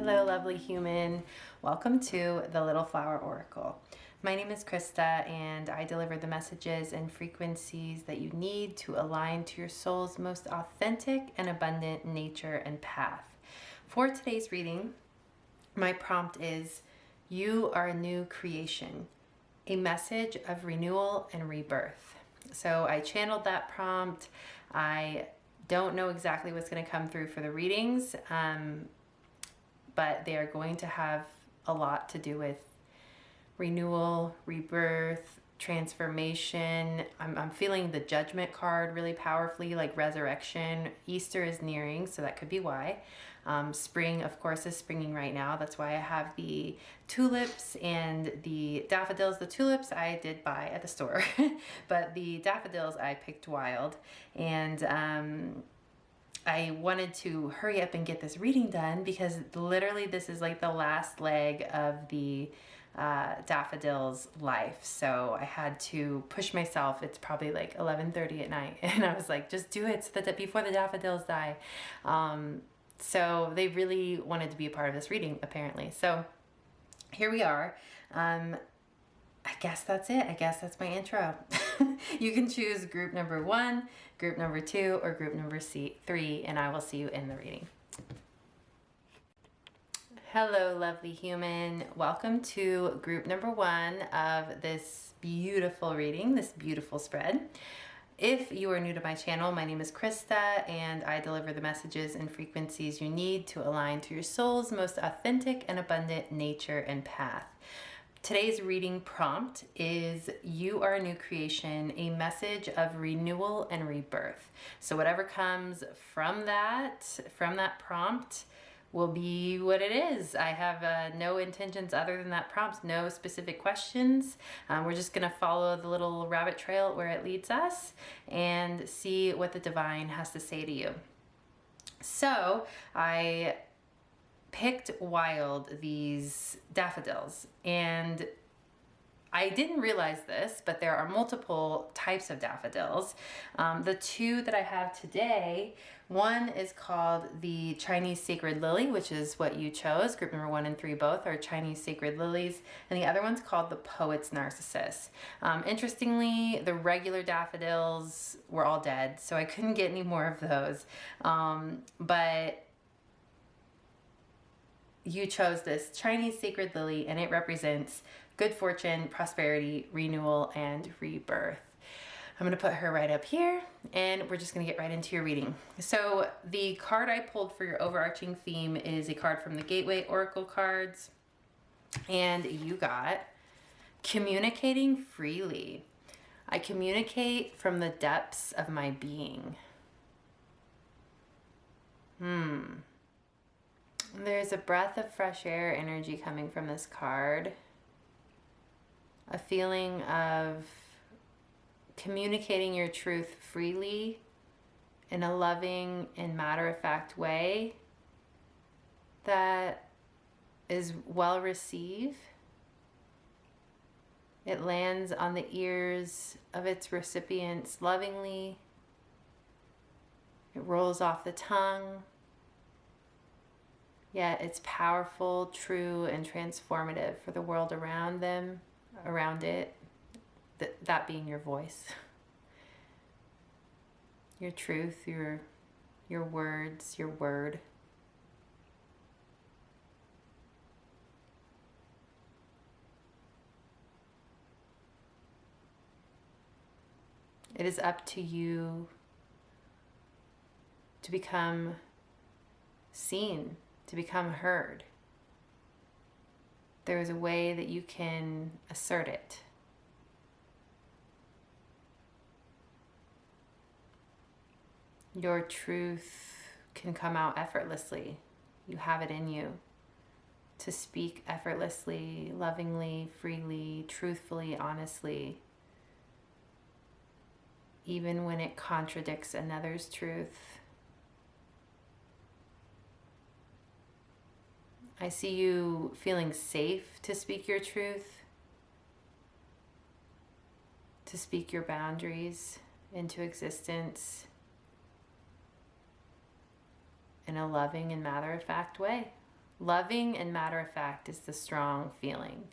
Hello, lovely human. Welcome to the Little Flower Oracle. My name is Krista, and I deliver the messages and frequencies that you need to align to your soul's most authentic and abundant nature and path. For today's reading, my prompt is, you are a new creation, a message of renewal and rebirth. So I channeled that prompt. I don't know exactly what's going to come through for the readings, but they are going to have a lot to do with renewal, rebirth, transformation. I'm feeling the judgment card really powerfully, like resurrection. Easter is nearing, so that could be why. Spring, of course, is springing right now. That's why I have the tulips and the daffodils. The tulips I did buy at the store, but the daffodils I picked wild. And I wanted to hurry up and get this reading done because literally this is like the last leg of the daffodil's life. So I had to push myself. It's probably like 11:30 at night. And I was like, just do it so that before the daffodils die. So they really wanted to be a part of this reading, apparently. So here we are. I guess that's it. I guess that's my intro. You can choose group number 1, group number 2, or group number 3, and I will see you in the reading. Hello, lovely human. Welcome to group number 1 of this beautiful reading, this beautiful spread. If you are new to my channel, my name is Krista, and I deliver the messages and frequencies you need to align to your soul's most authentic and abundant nature and path. Today's reading prompt is, you are a new creation, a message of renewal and rebirth. So whatever comes from that prompt will be what it is. I have no intentions other than that prompt, no specific questions. We're just gonna follow the little rabbit trail where it leads us and see what the divine has to say to you. So I picked wild these daffodils, and I didn't realize this, but there are multiple types of daffodils. The 2 that I have today, one is called the Chinese Sacred Lily, which is what you chose. Group number 1 and 3 both are Chinese Sacred Lilies, and the other one's called the Poet's Narcissus. Interestingly, the regular daffodils were all dead, so I couldn't get any more of those. But you chose this Chinese Sacred Lily, and it represents good fortune, prosperity, renewal, and rebirth. I'm gonna put her right up here, and we're just gonna get right into your reading. So the card I pulled for your overarching theme is a card from the Gateway Oracle cards, and you got communicating freely. I communicate from the depths of my being. There's a breath of fresh air energy coming from this card. A feeling of communicating your truth freely in a loving and matter-of-fact way that is well received. It lands on the ears of its recipients lovingly. It rolls off the tongue. Yet it's powerful, true, and transformative for the world around them, around it, that being your voice. Your truth, your words, your word. It is up to you to become seen, to become heard. There is a way that you can assert it. Your truth can come out effortlessly. You have it in you to speak effortlessly, lovingly, freely, truthfully, honestly, even when it contradicts another's truth. I see you feeling safe to speak your truth, to speak your boundaries into existence in a loving and matter-of-fact way. Loving and matter of fact is the strong feeling.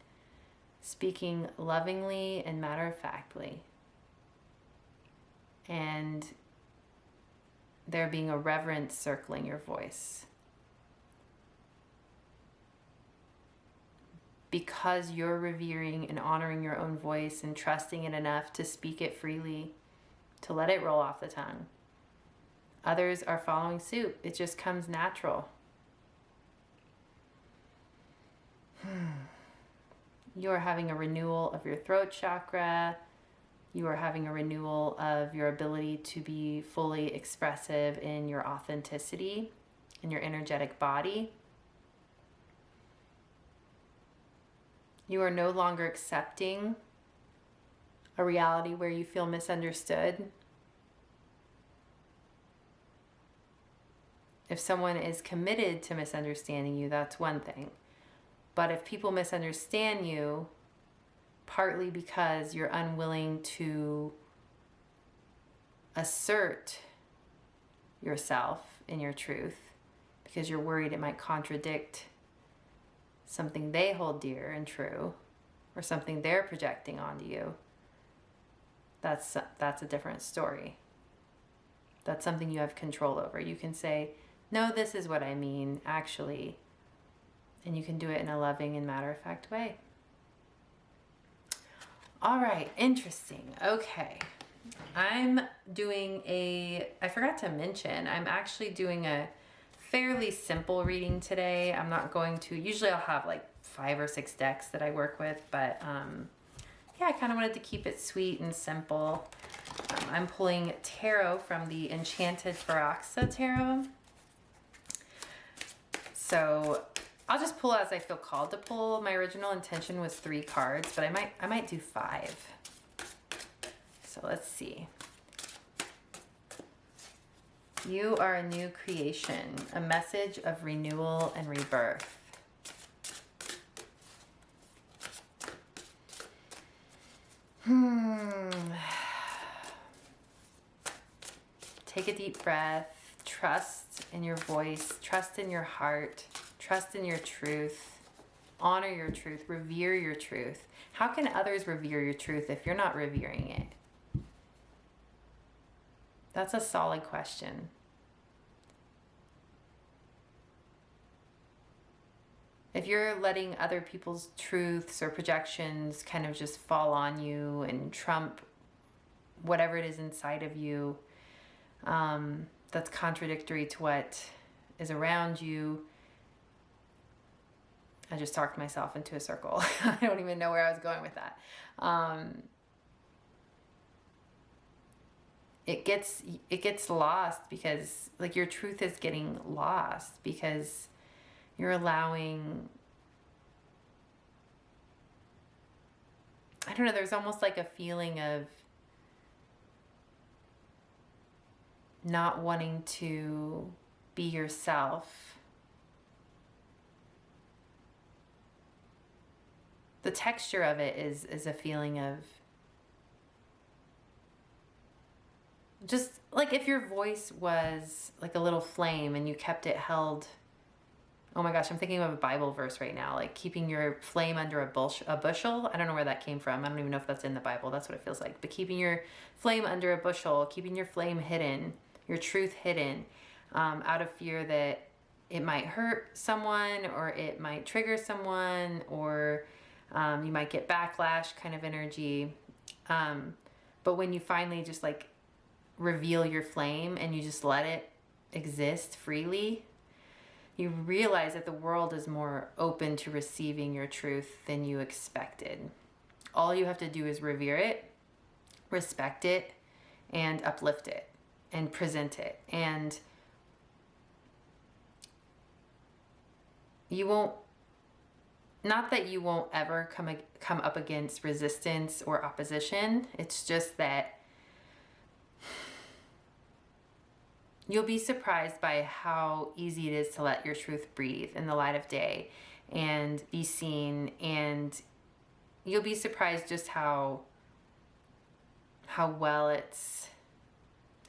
Speaking lovingly and matter of factly. And there being a reverence circling your voice. Because you're revering and honoring your own voice and trusting it enough to speak it freely, to let it roll off the tongue. Others are following suit. It just comes natural. You are having a renewal of your throat chakra. You are having a renewal of your ability to be fully expressive in your authenticity, in your energetic body. You are no longer accepting a reality where you feel misunderstood. If someone is committed to misunderstanding you, that's one thing. But if people misunderstand you, partly because you're unwilling to assert yourself in your truth, because you're worried it might contradict something they hold dear and true, or something they're projecting onto you, that's a different story. That's something you have control over. You can say, no, this is what I mean, actually. And you can do it in a loving and matter-of-fact way. All right, interesting. Okay. I forgot to mention, I'm actually doing a fairly simple reading today. I'm not going to, usually I'll have like 5 or 6 decks that I work with, but yeah, I kind of wanted to keep it sweet and simple. I'm pulling tarot from the Enchanted Faraxa Tarot. So I'll just pull as I feel called to pull. My original intention was 3 cards, but I might do 5. So let's see. You are a new creation, a message of renewal and rebirth. Take a deep breath. Trust in your voice. Trust in your heart. Trust in your truth. Honor your truth. Revere your truth. How can others revere your truth if you're not revering it? That's a solid question. If you're letting other people's truths or projections kind of just fall on you and trump whatever it is inside of you, that's contradictory to what is around you. I just talked myself into a circle. I don't even know where I was going with that. It gets lost because like your truth is getting lost because you're allowing, I don't know, there's almost like a feeling of not wanting to be yourself. The texture of it is a feeling of just like if your voice was like a little flame and you kept it held. Oh my gosh, I'm thinking of a Bible verse right now, like keeping your flame under a bushel. I don't know where that came from. I don't even know if that's in the Bible. That's what it feels like. But keeping your flame under a bushel, keeping your flame hidden, your truth hidden, out of fear that it might hurt someone or it might trigger someone or you might get backlash kind of energy. But when you finally just like reveal your flame and you just let it exist freely, you realize that the world is more open to receiving your truth than you expected. All you have to do is revere it, respect it, and uplift it, and present it. And you won't, not that you won't ever come up against resistance or opposition. It's just that you'll be surprised by how easy it is to let your truth breathe in the light of day and be seen, and you'll be surprised just how well it's,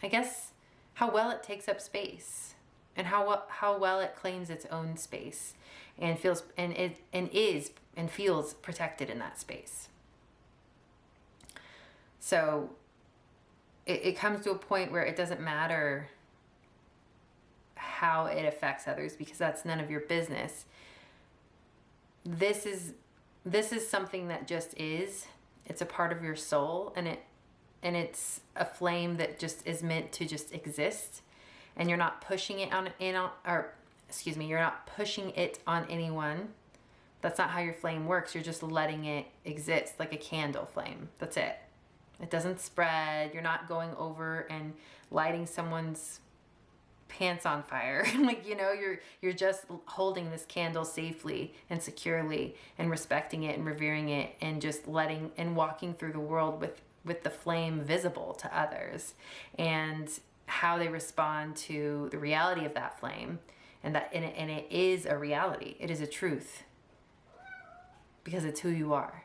I guess, how well it takes up space. and how well it claims its own space and feels and feels protected in that space. So it comes to a point where it doesn't matter how it affects others, because that's none of your business. This is something that just is. It's a part of your soul, and it's a flame that just is meant to just exist, and you're not pushing it you're not pushing it on anyone. That's not how your flame works. You're just letting it exist like a candle flame. That's it. It doesn't spread. You're not going over and lighting someone's pants on fire. Like, you know, you're just holding this candle safely and securely and respecting it and revering it and just letting and walking through the world with the flame visible to others, and how they respond to the reality of that flame, and it is a reality. It is a truth, because it's who you are,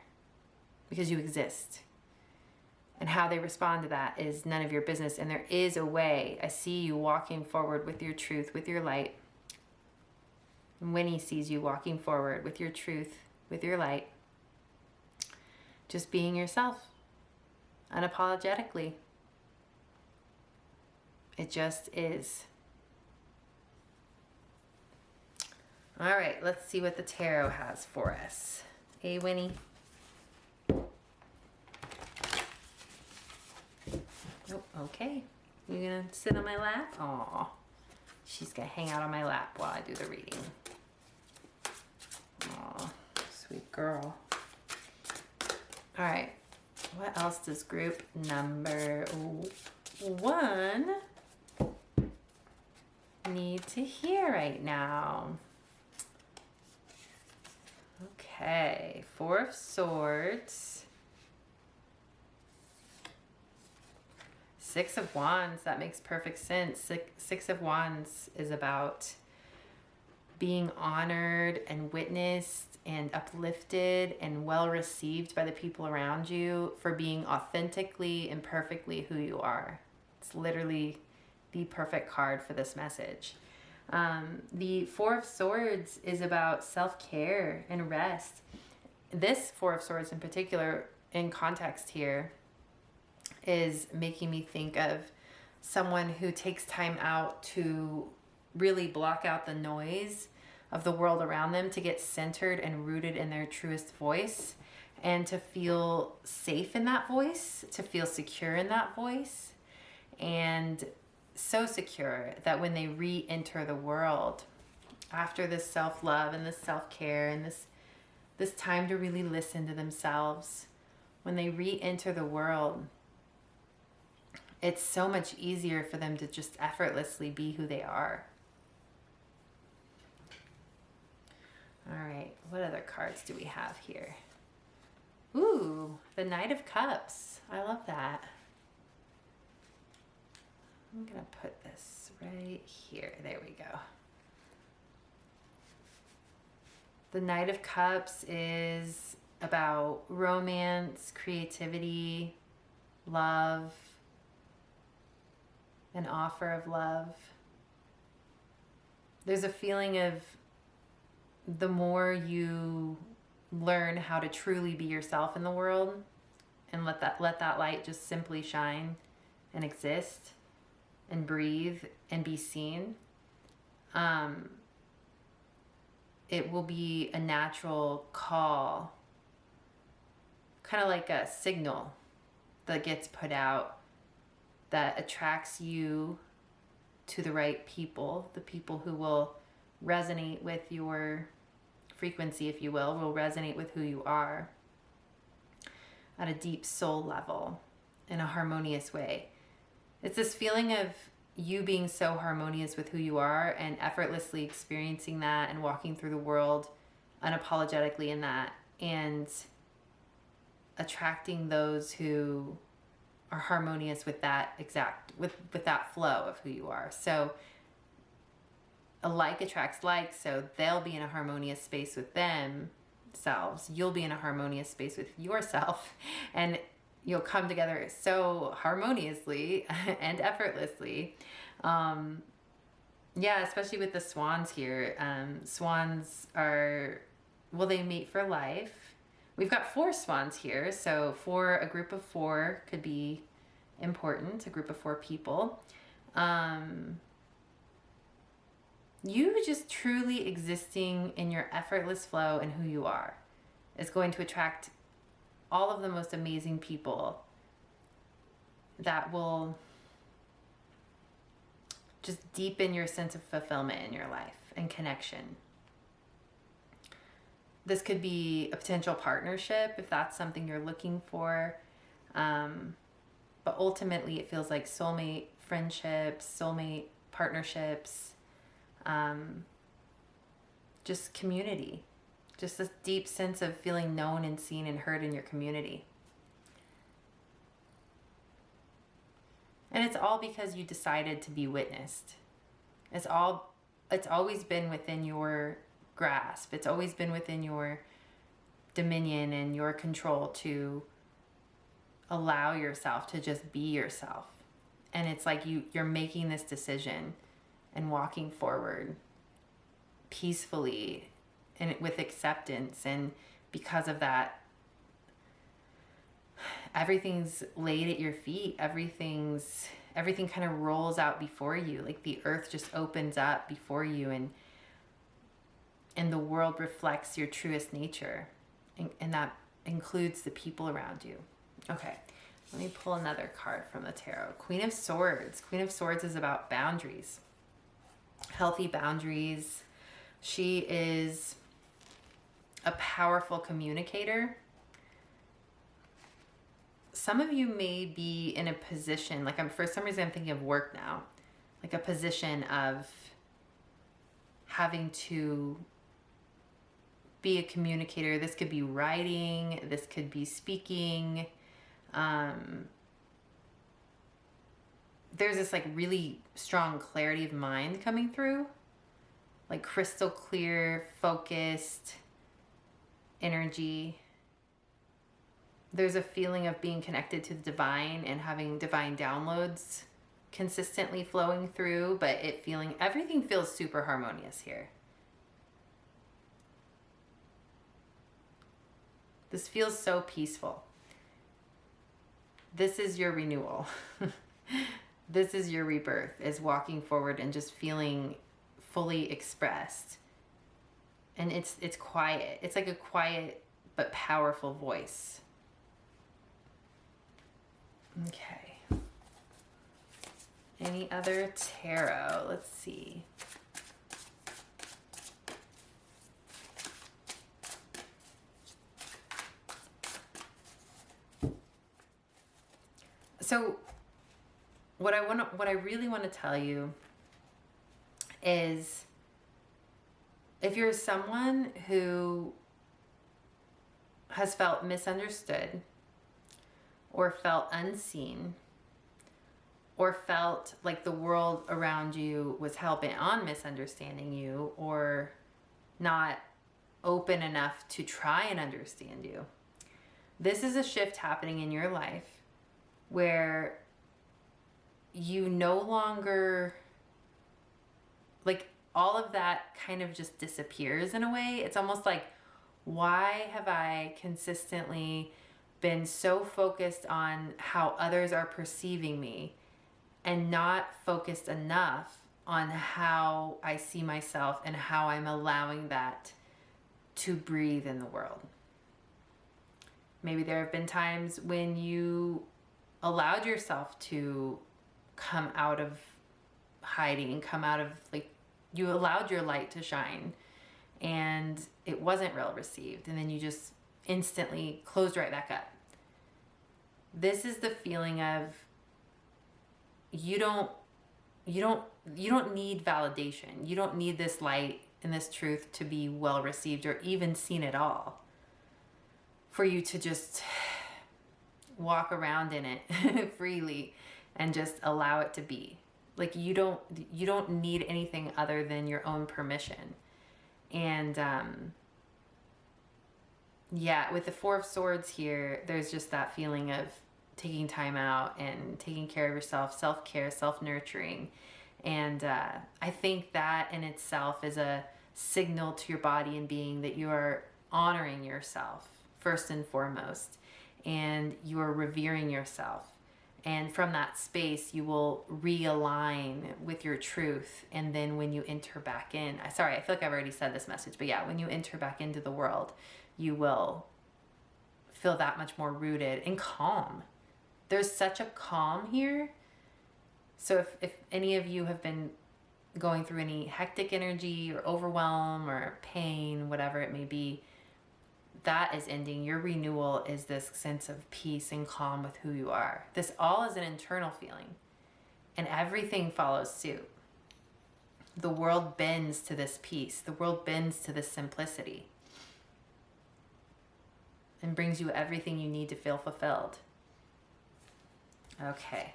because you exist. And how they respond to that is none of your business. And there is a way. I see you walking forward with your truth, with your light. And Winnie sees you walking forward with your truth, with your light. Just being yourself, unapologetically. It just is. All right, let's see what the tarot has for us. Hey, Winnie. Oh, okay. You gonna sit on my lap? Aw. She's gonna hang out on my lap while I do the reading. Aw, sweet girl. All right. What else does group number 1 need to hear right now? Okay. 4 of Swords. 6 of Wands, that makes perfect sense. Six of Wands is about being honored and witnessed and uplifted and well received by the people around you for being authentically and perfectly who you are. It's literally the perfect card for this message. The 4 of Swords is about self-care and rest. This 4 of Swords in particular, in context here, is making me think of someone who takes time out to really block out the noise of the world around them, to get centered and rooted in their truest voice, and to feel safe in that voice, to feel secure in that voice, and so secure that when they re-enter the world after this self-love and this self-care and this time to really listen to themselves, when they re-enter the world, it's so much easier for them to just effortlessly be who they are. All right, what other cards do we have here? Ooh, the Knight of Cups. I love that. I'm gonna put this right here. There we go. The Knight of Cups is about romance, creativity, love, an offer of love. There's a feeling of the more you learn how to truly be yourself in the world and let that light just simply shine and exist and breathe and be seen, it will be a natural call, kind of like a signal that gets put out that attracts you to the right people, the people who will resonate with your frequency, if you will resonate with who you are at a deep soul level in a harmonious way. It's this feeling of you being so harmonious with who you are and effortlessly experiencing that and walking through the world unapologetically in that, and attracting those who are harmonious with that with that flow of who you are. So a like attracts like, so they'll be in a harmonious space with themselves. You'll be in a harmonious space with yourself, and you'll come together so harmoniously and effortlessly. Yeah, especially with the swans here. Swans are, well, they mate for life. We've got 4 swans here, so for a group of 4 could be important, a group of 4 people. You just truly existing in your effortless flow and who you are is going to attract all of the most amazing people that will just deepen your sense of fulfillment in your life and connection. This could be a potential partnership if that's something you're looking for. But ultimately, it feels like soulmate friendships, soulmate partnerships, just community, just this deep sense of feeling known and seen and heard in your community. And it's all because you decided to be witnessed. It's always been within your grasp. It's always been within your dominion and your control to allow yourself to just be yourself. And it's like you're making this decision and walking forward peacefully and with acceptance. And because of that, everything's laid at your feet. Everything kind of rolls out before you. Like the earth just opens up before you, and the world reflects your truest nature. And that includes the people around you. Okay, let me pull another card from the tarot. Queen of Swords. Queen of Swords is about boundaries. Healthy boundaries. She is a powerful communicator. Some of you may be in a position, like for some reason I'm thinking of work now, like a position of having to be a communicator. This could be writing, this could be speaking. There's this like really strong clarity of mind coming through, like crystal clear, focused energy. There's a feeling of being connected to the divine and having divine downloads consistently flowing through, but everything feels super harmonious here. This feels so peaceful. This is your renewal. This is your rebirth, is walking forward and just feeling fully expressed. And it's quiet. It's like a quiet but powerful voice. Okay. Any other tarot? Let's see. So what I really want to tell you is, if you're someone who has felt misunderstood or felt unseen or felt like the world around you was hell-bent on misunderstanding you or not open enough to try and understand you, this is a shift happening in your life where you no longer, like, all of that kind of just disappears in a way. It's almost like, why have I consistently been so focused on how others are perceiving me and not focused enough on how I see myself and how I'm allowing that to breathe in the world? Maybe there have been times when you allowed yourself to come out of hiding, come out of, like, you allowed your light to shine and it wasn't well received, and then you just instantly closed right back up. This is the feeling of you don't need validation. You don't need this light and this truth to be well received or even seen at all for you to just walk around in it freely and just allow it to be. Like, you don't need anything other than your own permission. And yeah, with the Four of Swords here, there's just that feeling of taking time out and taking care of yourself, self-care, self-nurturing, And I think that in itself is a signal to your body and being that you are honoring yourself first and foremost, and you are revering yourself. And from that space, you will realign with your truth. And then when you enter back in, sorry, I feel like I've already said this message, but yeah, when you enter back into the world, you will feel that much more rooted and calm. There's such a calm here. So if any of you have been going through any hectic energy or overwhelm or pain, whatever it may be, that is ending. Your renewal is this sense of peace and calm with who you are. This all is an internal feeling, and everything follows suit. The world bends to this peace. The world bends to this simplicity and brings you everything you need to feel fulfilled. Okay.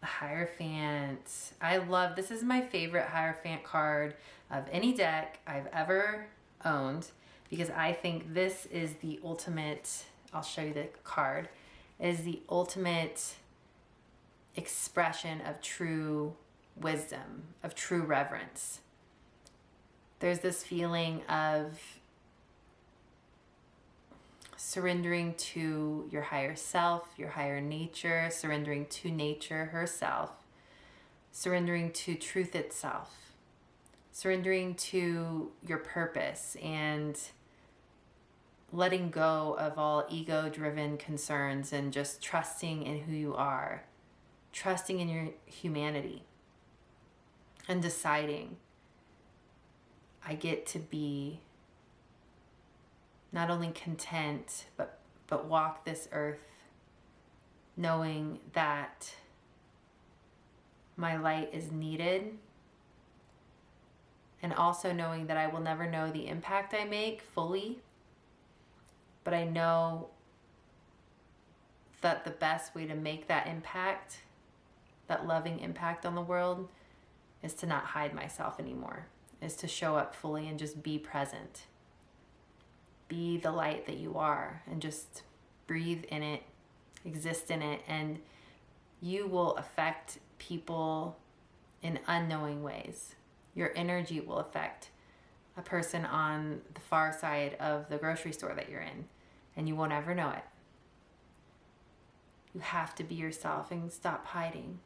The Hierophant. I love, this is my favorite Hierophant card of any deck I've ever owned, because I think this is the ultimate, I'll show you the card, is the ultimate expression of true wisdom, of true reverence. There's this feeling of surrendering to your higher self, your higher nature, surrendering to nature herself, surrendering to truth itself, surrendering to your purpose, and letting go of all ego-driven concerns and just trusting in who you are, trusting in your humanity, and deciding, I get to be not only content, but walk this earth knowing that my light is needed, and also knowing that I will never know the impact I make fully, but I know that the best way to make that impact, that loving impact on the world, is to not hide myself anymore, is to show up fully and just be present. Be the light that you are and just breathe in it, exist in it, and you will affect people in unknowing ways. Your energy will affect a person on the far side of the grocery store that you're in, and you won't ever know it. You have to be yourself and stop hiding.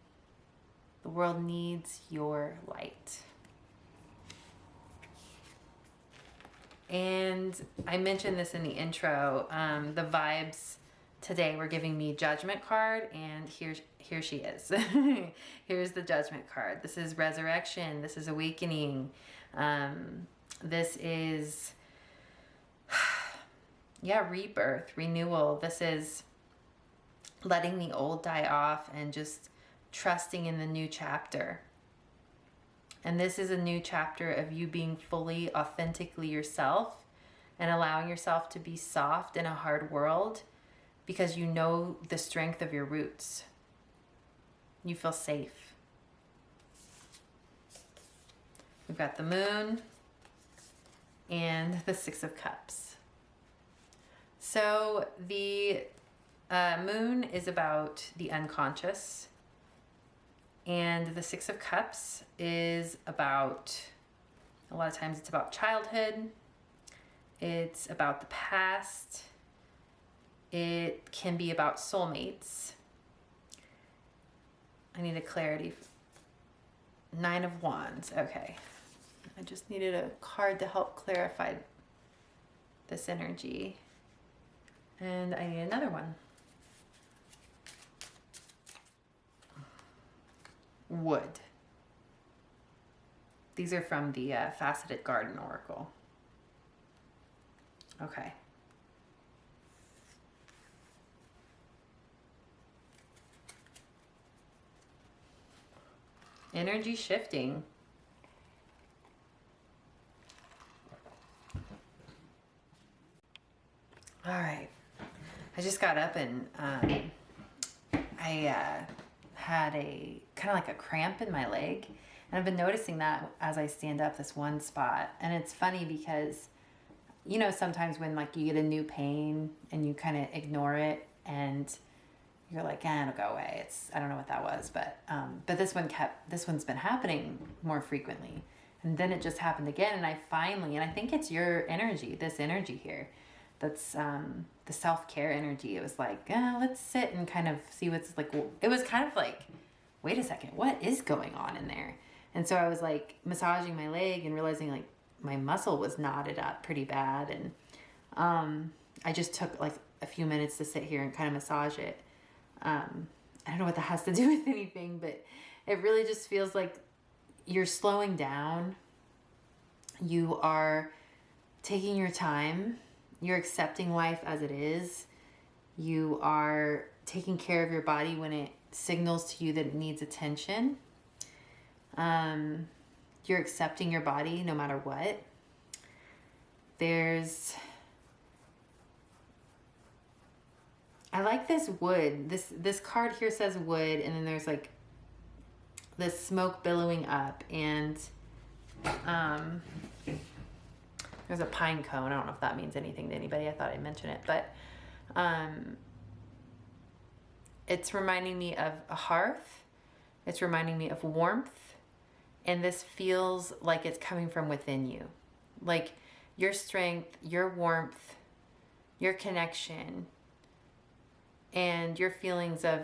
The world needs your light. And I mentioned this in the intro, the vibes today were giving me Judgment card, and here she is. Here's the Judgment card. This is resurrection. This is awakening. This is, yeah, rebirth, renewal. This is letting the old die off and just trusting in the new chapter. And this is a new chapter of you being fully, authentically yourself and allowing yourself to be soft in a hard world, because you know the strength of your roots. You feel safe. We've got the Moon and the Six of Cups. So the Moon is about the unconscious, and the Six of Cups is about, a lot of times it's about childhood, it's about the past, it can be about soulmates. I need a clarity. Nine of Wands, okay. I just needed a card to help clarify this energy. And I need another one. Wood. These are from the Faceted Garden Oracle. Okay. Energy shifting. All right. I just got up and I had a kind of like a cramp in my leg, and I've been noticing that as I stand up, this one spot. And it's funny because, sometimes when like you get a new pain and you kind of ignore it and you're like, it'll go away. I don't know what that was, but this one's been happening more frequently. And then it just happened again. And I think it's your energy, this energy here. That's the self-care energy. It was like, let's sit and kind of see what's like. It was kind of like, wait a second, what is going on in there? And so I was like massaging my leg and realizing like my muscle was knotted up pretty bad. And I just took like a few minutes to sit here and kind of massage it. I don't know what that has to do with anything, but it really just feels like you're slowing down. You are taking your time. You're accepting life as it is. You are taking care of your body when it signals to you that it needs attention. You're accepting your body no matter what. I like this wood. This card here says wood, and then there's like this smoke billowing up, and there's a pine cone. I don't know if that means anything to anybody. I thought I'd mention it, but it's reminding me of a hearth. It's reminding me of warmth, and this feels like it's coming from within you. Like your strength, your warmth, your connection, and your feelings of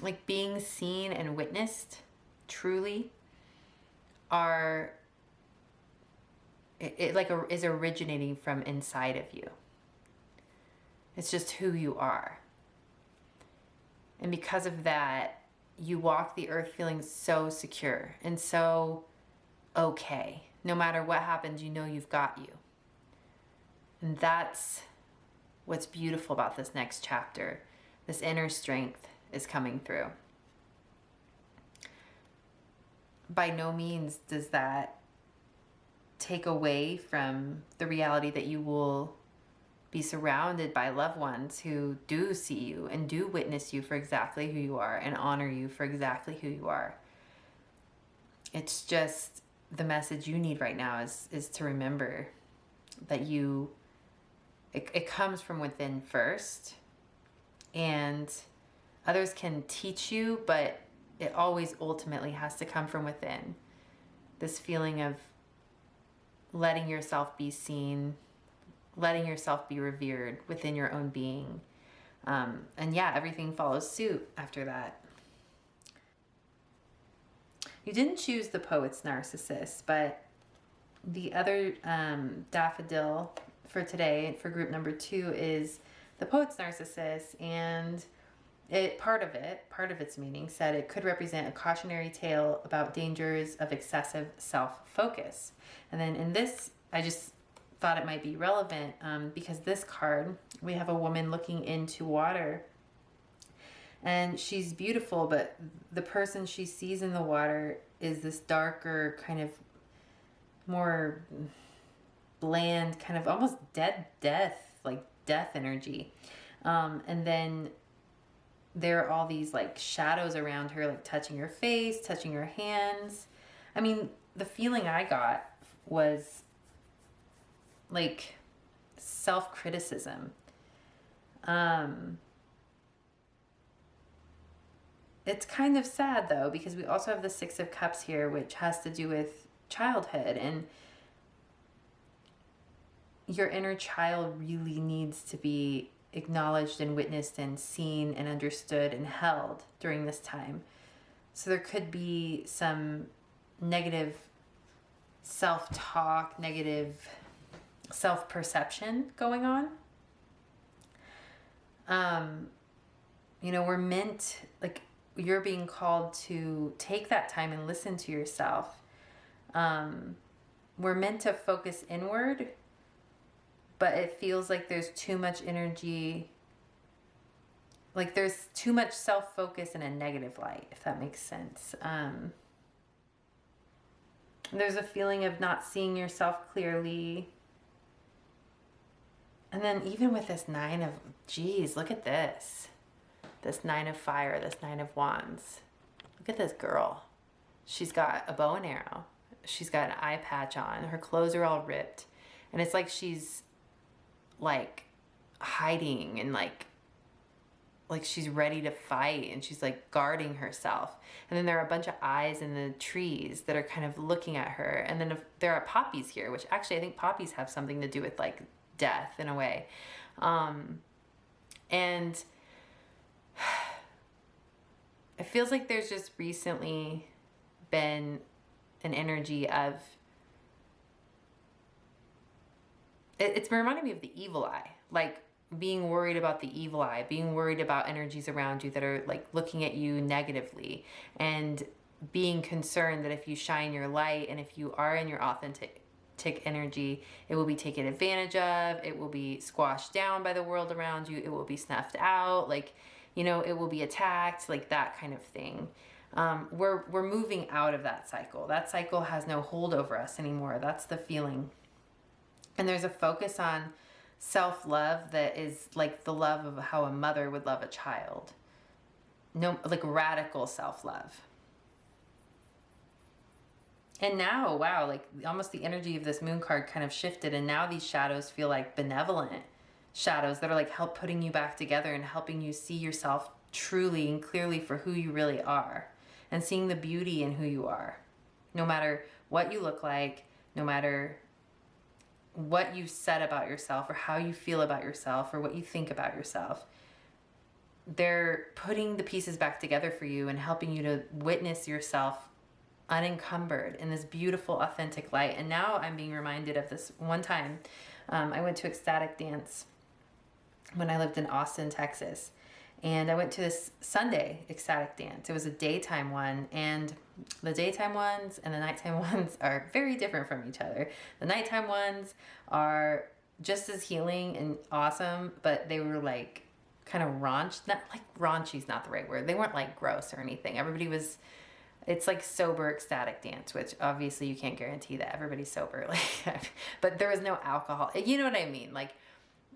like being seen and witnessed truly is originating from inside of you. It's just who you are. And because of that, you walk the earth feeling so secure and so okay. No matter what happens, you know you've got you. And that's what's beautiful about this next chapter. This inner strength is coming through. By no means does that take away from the reality that you will be surrounded by loved ones who do see you and do witness you for exactly who you are and honor you for exactly who you are. It's just the message you need right now is to remember that it comes from within first, and others can teach you, but it always ultimately has to come from within. This feeling of letting yourself be seen, letting yourself be revered within your own being. And yeah, everything follows suit after that. You didn't choose the poet's Narcissus, but the other daffodil for today, for group number 2, is the poet's Narcissus, and part of its meaning said it could represent a cautionary tale about dangers of excessive self-focus. And then in this, I just thought it might be relevant because this card, we have a woman looking into water, and she's beautiful, but the person she sees in the water is this darker, kind of more bland, kind of almost death energy. And then there are all these like shadows around her, like touching her face, touching her hands. I mean, the feeling I got was like self-criticism. It's kind of sad though, because we also have the 6 of Cups here, which has to do with childhood, and your inner child really needs to be acknowledged and witnessed and seen and understood and held during this time. So there could be some negative self-talk, negative self-perception going on. We're meant, like, you're being called to take that time and listen to yourself. We're meant to focus inward, but it feels like there's too much energy, like there's too much self-focus in a negative light, if that makes sense. There's a feeling of not seeing yourself clearly. And then even with this 9 of, look at this. This 9 of Fire, this 9 of Wands. Look at this girl. She's got a bow and arrow. She's got an eye patch on. Her clothes are all ripped. And it's like she's like hiding and like she's ready to fight, and she's like guarding herself. And then there are a bunch of eyes in the trees that are kind of looking at her. And then there are poppies here, which actually I think poppies have something to do with like death in a way. And it feels like there's just recently been an energy of, it's been reminding me of the evil eye, like being worried about the evil eye, being worried about energies around you that are like looking at you negatively, and being concerned that if you shine your light and if you are in your authentic energy, it will be taken advantage of, it will be squashed down by the world around you, it will be snuffed out, like, you know, it will be attacked, like that kind of thing. We're moving out of that cycle. That cycle has no hold over us anymore. That's the feeling. And there's a focus on self-love that is like the love of how a mother would love a child. No, like radical self-love. And now, wow, like almost the energy of this moon card kind of shifted, and now these shadows feel like benevolent shadows that are like putting you back together and helping you see yourself truly and clearly for who you really are, and seeing the beauty in who you are, no matter what you look like, no matter what you said about yourself or how you feel about yourself or what you think about yourself. They're putting the pieces back together for you and helping you to witness yourself unencumbered in this beautiful, authentic light. And now I'm being reminded of this one time. I went to ecstatic dance when I lived in Austin, Texas. And I went to this Sunday ecstatic dance. It was a daytime one, and the daytime ones and the nighttime ones are very different from each other. The nighttime ones are just as healing and awesome, but they were like kind of raunchy's not the right word. They weren't like gross or anything. It's like sober ecstatic dance, which obviously you can't guarantee that everybody's sober. Like, but there was no alcohol. You know what I mean? Like,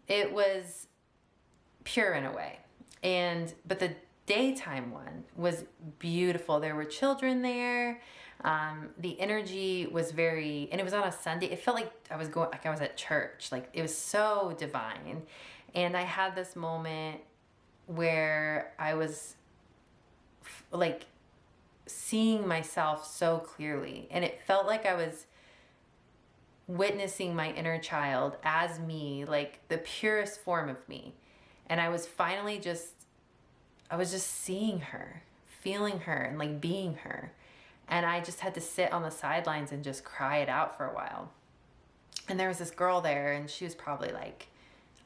it was pure in a way. But the daytime one was beautiful. There were children there. The energy was and it was on a Sunday. It felt like I was at church. Like, it was so divine. And I had this moment where I was like seeing myself so clearly, and it felt like I was witnessing my inner child as me, like the purest form of me. And I was just seeing her, feeling her, and like being her. And I just had to sit on the sidelines and just cry it out for a while. And there was this girl there, and she was probably like,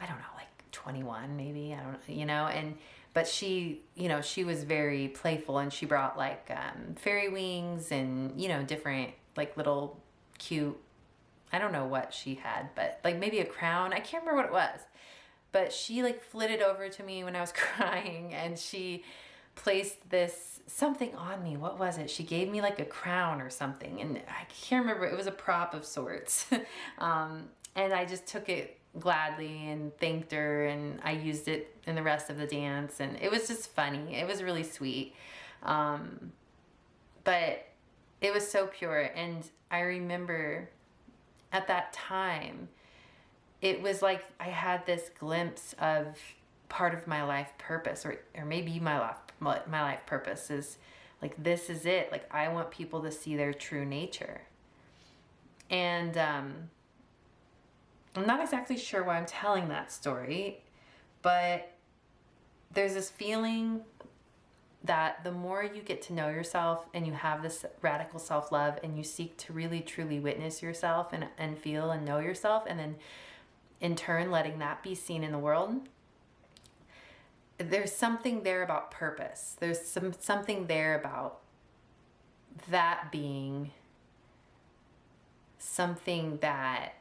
I don't know, like 21 maybe, I don't know, but she, she was very playful, and she brought like fairy wings and, different like little cute, I don't know what she had, but like maybe a crown. I can't remember what it was. But she like flitted over to me when I was crying, and she placed something on me. What was it? She gave me like a crown or something, and I can't remember. It was a prop of sorts. And I just took it gladly and thanked her, and I used it in the rest of the dance, and it was just funny. It was really sweet. But it was so pure, and I remember at that time, it was like I had this glimpse of part of my life purpose, or maybe my life purpose is like, this is it. Like, I want people to see their true nature. And I'm not exactly sure why I'm telling that story, but there's this feeling that the more you get to know yourself, and you have this radical self-love, and you seek to really truly witness yourself and feel and know yourself, and then in turn letting that be seen in the world, there's something there about purpose. There's something there about that being something that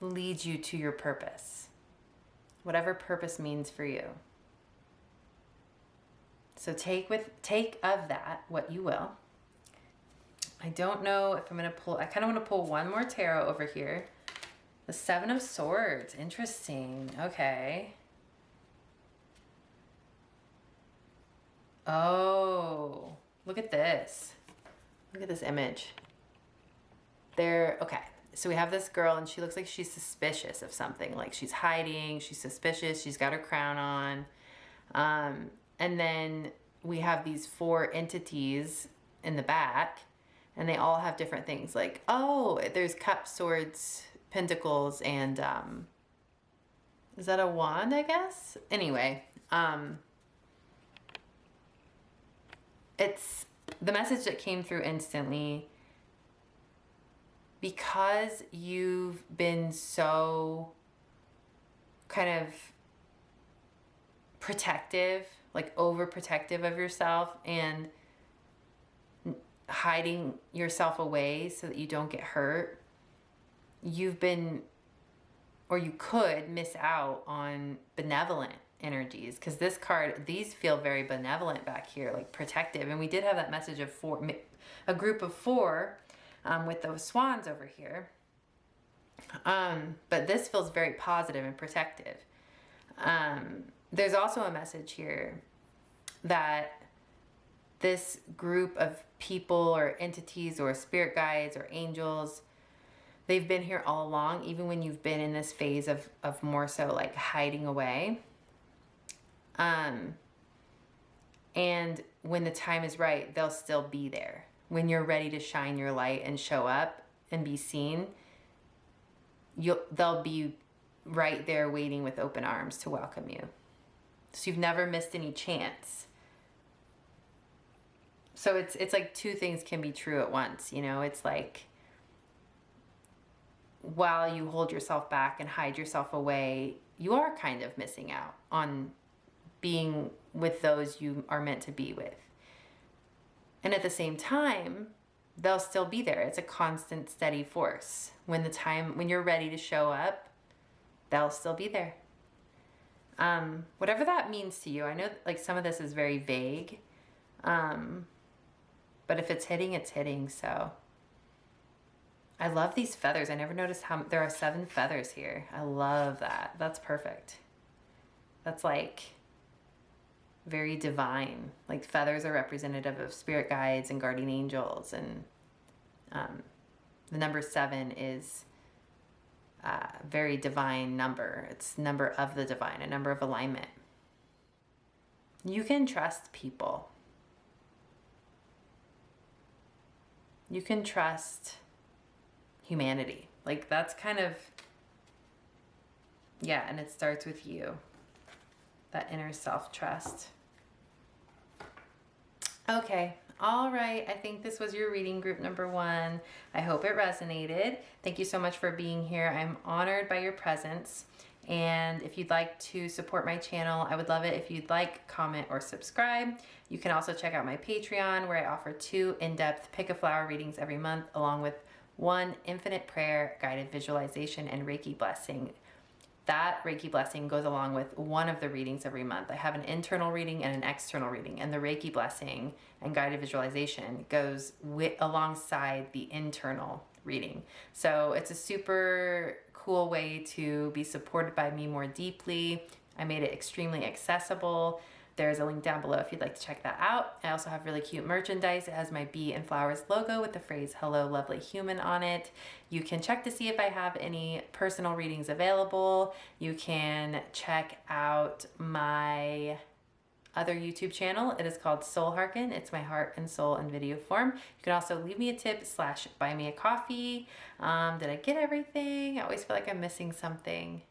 leads you to your purpose, whatever purpose means for you. So take of that what you will. I don't know if I'm going to pull, I kind of want to pull one more tarot over here. The Seven of Swords. Interesting. Okay. Oh, look at this. Look at this image. Okay. so we have this girl, and she looks like she's suspicious of something. Like she's hiding, she's suspicious, she's got her crown on. And then we have these 4 entities in the back, and they all have different things. Like, oh, there's cups, swords, pentacles, and is that a wand, I guess? Anyway, it's the message that came through instantly. Because you've been so kind of protective, like overprotective of yourself, and hiding yourself away so that you don't get hurt, you've been, or you could miss out on benevolent energies, because this card, these feel very benevolent back here, like protective. And we did have that message of 4, a group of 4, with those swans over here. But this feels very positive and protective. There's also a message here that this group of people or entities or spirit guides or angels, they've been here all along, even when you've been in this phase of more so like hiding away. And when the time is right, they'll still be there. When you're ready to shine your light and show up and be seen, they'll be right there waiting with open arms to welcome you. So you've never missed any chance. So it's like 2 things can be true at once, you know? It's like, while you hold yourself back and hide yourself away, you are kind of missing out on being with those you are meant to be with. And at the same time, they'll still be there. It's a constant, steady force. When you're ready to show up, they'll still be there. Whatever that means to you. I know like some of this is very vague. But if it's hitting, it's hitting. So I love these feathers. I never noticed how there are 7 feathers here. I love that. That's perfect. That's like very divine. Like feathers are representative of spirit guides and guardian angels, and the number 7 is a very divine number. It's number of the divine, a number of alignment. You can trust people. You can trust humanity. Like that's kind of, yeah, and it starts with you. That inner self-trust. Okay, all right. I think this was your reading, group number 1. I hope it resonated. Thank you so much for being here. I'm honored by your presence. And if you'd like to support my channel, I would love it if you'd like, comment, or subscribe. You can also check out my Patreon, where I offer 2 in-depth pick a flower readings every month, along with 1 infinite prayer, guided visualization, and Reiki blessing. That Reiki blessing goes along with 1 of the readings every month. I have an internal reading and an external reading, and the Reiki blessing and guided visualization goes alongside the internal reading. So it's a super cool way to be supported by me more deeply. I made it extremely accessible. There's a link down below if you'd like to check that out. I also have really cute merchandise. It has my bee and flowers logo with the phrase "Hello, lovely human" on it. You can check to see if I have any personal readings available. You can check out my other YouTube channel. It is called Soul Hearken. It's my heart and soul in video form. You can also leave me a tip / buy me a coffee. Did I get everything? I always feel like I'm missing something.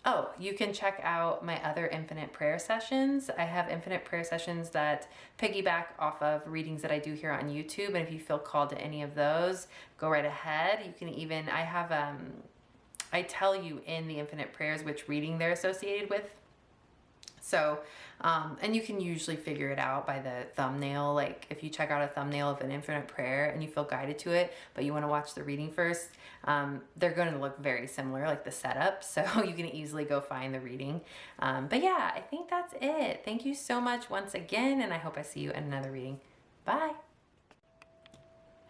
Oh, you can check out my other infinite prayer sessions. I have infinite prayer sessions that piggyback off of readings that I do here on YouTube. And if you feel called to any of those, go right ahead. You can even, I tell you in the infinite prayers which reading they're associated with. So, and you can usually figure it out by the thumbnail. Like if you check out a thumbnail of an infinite prayer and you feel guided to it, but you want to watch the reading first, they're going to look very similar, like the setup. So you can easily go find the reading. But yeah, I think that's it. Thank you so much once again, and I hope I see you in another reading. Bye.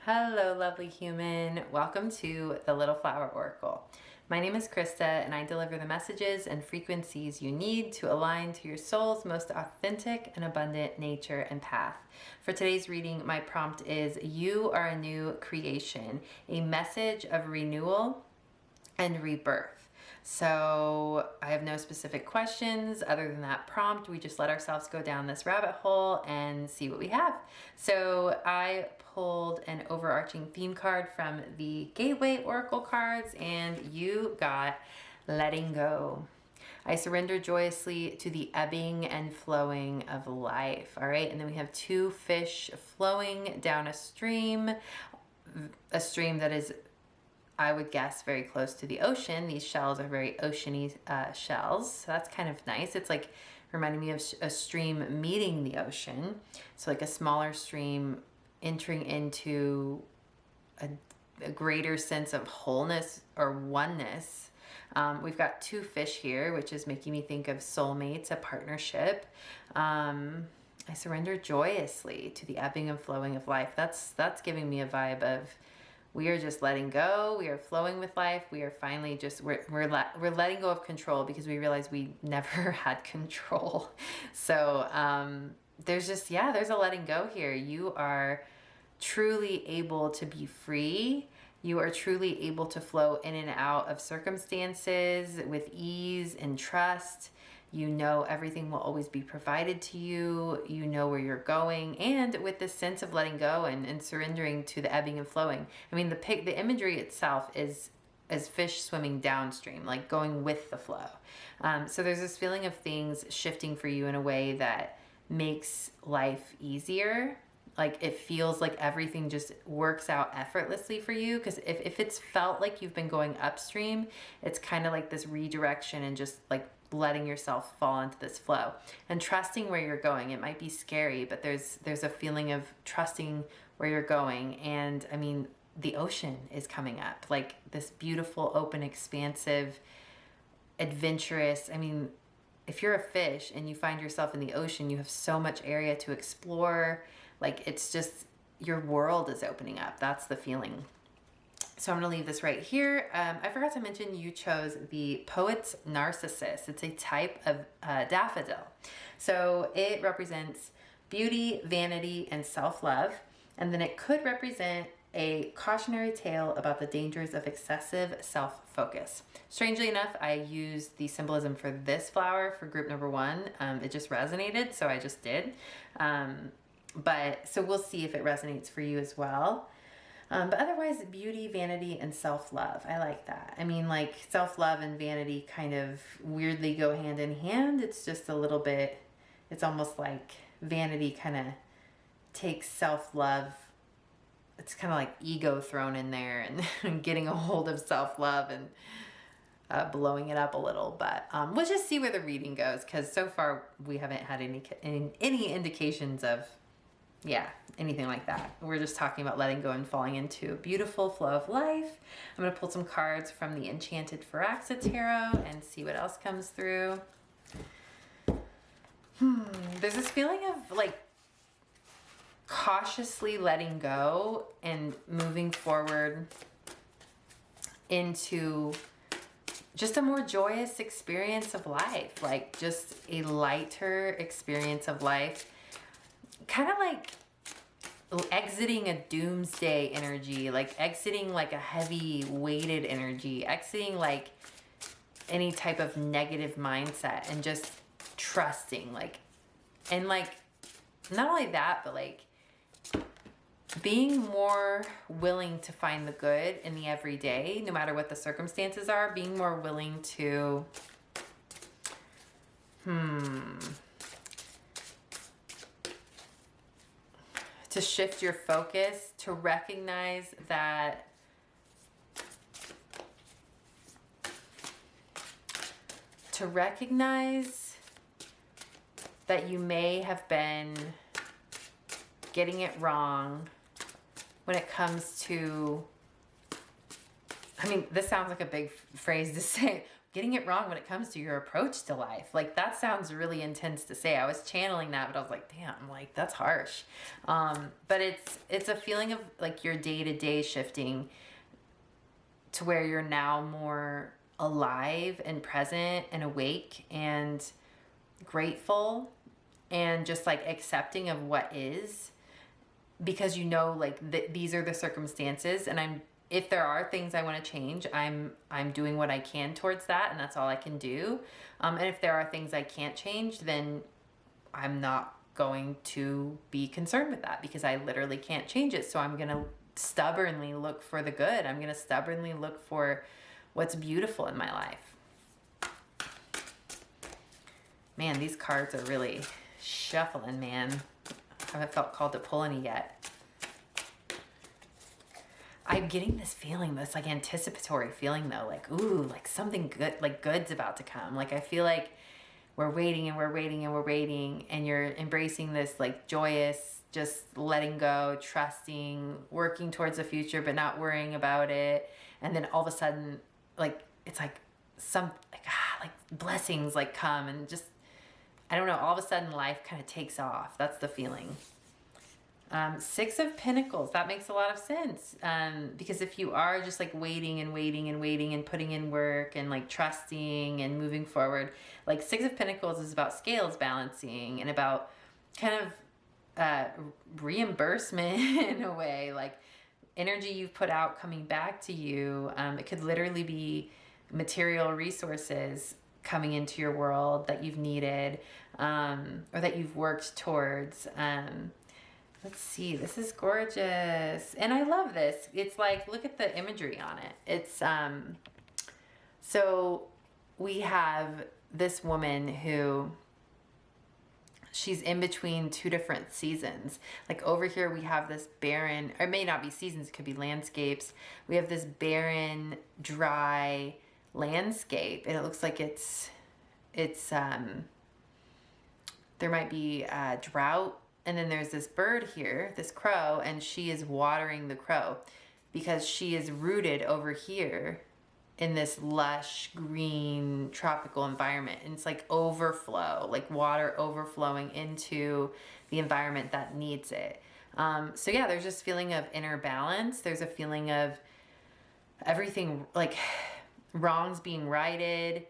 Hello, lovely human. Welcome to the Little Flower Oracle. My name is Krista, and I deliver the messages and frequencies you need to align to your soul's most authentic and abundant nature and path. For today's reading, my prompt is You Are a New Creation, a message of renewal and rebirth. So I have no specific questions other than that prompt. We just let ourselves go down this rabbit hole and see what we have. So I pulled an overarching theme card from the Gateway Oracle cards, and you got letting go. I surrender joyously to the ebbing and flowing of life. All right, and then we have two fish flowing down a stream that is, I would guess, very close to the ocean. These shells are very oceany shells, so that's kind of nice. It's like reminding me of a stream meeting the ocean. So like a smaller stream entering into a greater sense of wholeness or oneness. We've got two fish here, which is making me think of soulmates, a partnership. I surrender joyously to the ebbing and flowing of life. That's giving me a vibe of we are just letting go. We are flowing with life. We are finally just, we're letting go of control because we realize we never had control. So there's just, there's a letting go here. You are truly able to be free. You are truly able to flow in and out of circumstances with ease and trust. You know everything will always be provided to you. You know where you're going. And with this sense of letting go and surrendering to the ebbing and flowing. I mean, the imagery itself is as fish swimming downstream, like going with the flow. So there's this feeling of things shifting for you in a way that makes life easier. Like it feels like everything just works out effortlessly for you. Because if it's felt like you've been going upstream, it's kind of like this redirection and just like letting yourself fall into this flow and trusting where you're going. It might be scary, but there's a feeling of trusting where you're going. And I mean, the ocean is coming up, like this beautiful, open, expansive, adventurous. I mean, if you're a fish and you find yourself in the ocean, you have so much area to explore. Like it's just, your world is opening up. That's the feeling. So I'm going to leave this right here. I forgot to mention you chose the Poet's Narcissus. It's a type of daffodil. So it represents beauty, vanity, and self-love. And then it could represent a cautionary tale about the dangers of excessive self-focus. Strangely enough, I used the symbolism for this flower for group number 1. It just resonated, so I just did. But so we'll see if it resonates for you as well. But otherwise, beauty, vanity, and self-love. I like that. I mean, like self-love and vanity kind of weirdly go hand in hand. It's just a little bit, it's almost like vanity kind of takes self-love. It's kind of like ego thrown in there and getting a hold of self-love and blowing it up a little. But we'll just see where the reading goes, because so far we haven't had any indications of anything like that. We're just talking about letting go and falling into a beautiful flow of life. I'm going to pull some cards from the Enchanted Firaxa Tarot and see what else comes through. There's this feeling of like cautiously letting go and moving forward into just a more joyous experience of life, like just a lighter experience of life. Kind of like exiting a doomsday energy, like exiting like a heavy weighted energy, exiting like any type of negative mindset and just trusting, like, and like, not only that, but like being more willing to find the good in the everyday, no matter what the circumstances are, being more willing to, to shift your focus, to recognize that you may have been getting it wrong when it comes to, I mean, this sounds like a big phrase to say, getting it wrong when it comes to your approach to life. Like that sounds really intense to say. I was channeling that, but I was like, damn, like that's harsh. But it's a feeling of like your day-to-day shifting to where you're now more alive and present and awake and grateful and just like accepting of what is, because you know, like these are the circumstances, and if there are things I want to change, I'm doing what I can towards that, and that's all I can do. And if there are things I can't change, then I'm not going to be concerned with that, because I literally can't change it. So I'm going to stubbornly look for the good. I'm going to stubbornly look for what's beautiful in my life. Man, these cards are really shuffling, man. I haven't felt called to pull any yet. I'm getting this feeling, this like anticipatory feeling though, like, ooh, like something good, like good's about to come. Like I feel like we're waiting and we're waiting and we're waiting, and you're embracing this like joyous, just letting go, trusting, working towards the future, but not worrying about it. And then all of a sudden, like, it's like like blessings like come, and just, I don't know, all of a sudden life kind of takes off. That's the feeling. Six of Pentacles, that makes a lot of sense. Because if you are just like waiting and waiting and waiting and putting in work and like trusting and moving forward, like Six of Pentacles is about scales balancing and about kind of reimbursement in a way, like energy you've put out coming back to you. It could literally be material resources coming into your world that you've needed, or that you've worked towards. Let's see, this is gorgeous. And I love this. It's like, look at the imagery on it. It's, so we have this woman who, she's in between two different seasons. Like over here we have this barren, or it may not be seasons, it could be landscapes. We have this barren, dry landscape, and it looks like it's there might be a drought. And then there's this bird here, this crow, and she is watering the crow because she is rooted over here in this lush green tropical environment. And it's like overflow, like water overflowing into the environment that needs it. So yeah, there's this feeling of inner balance. There's a feeling of everything, like wrongs being righted,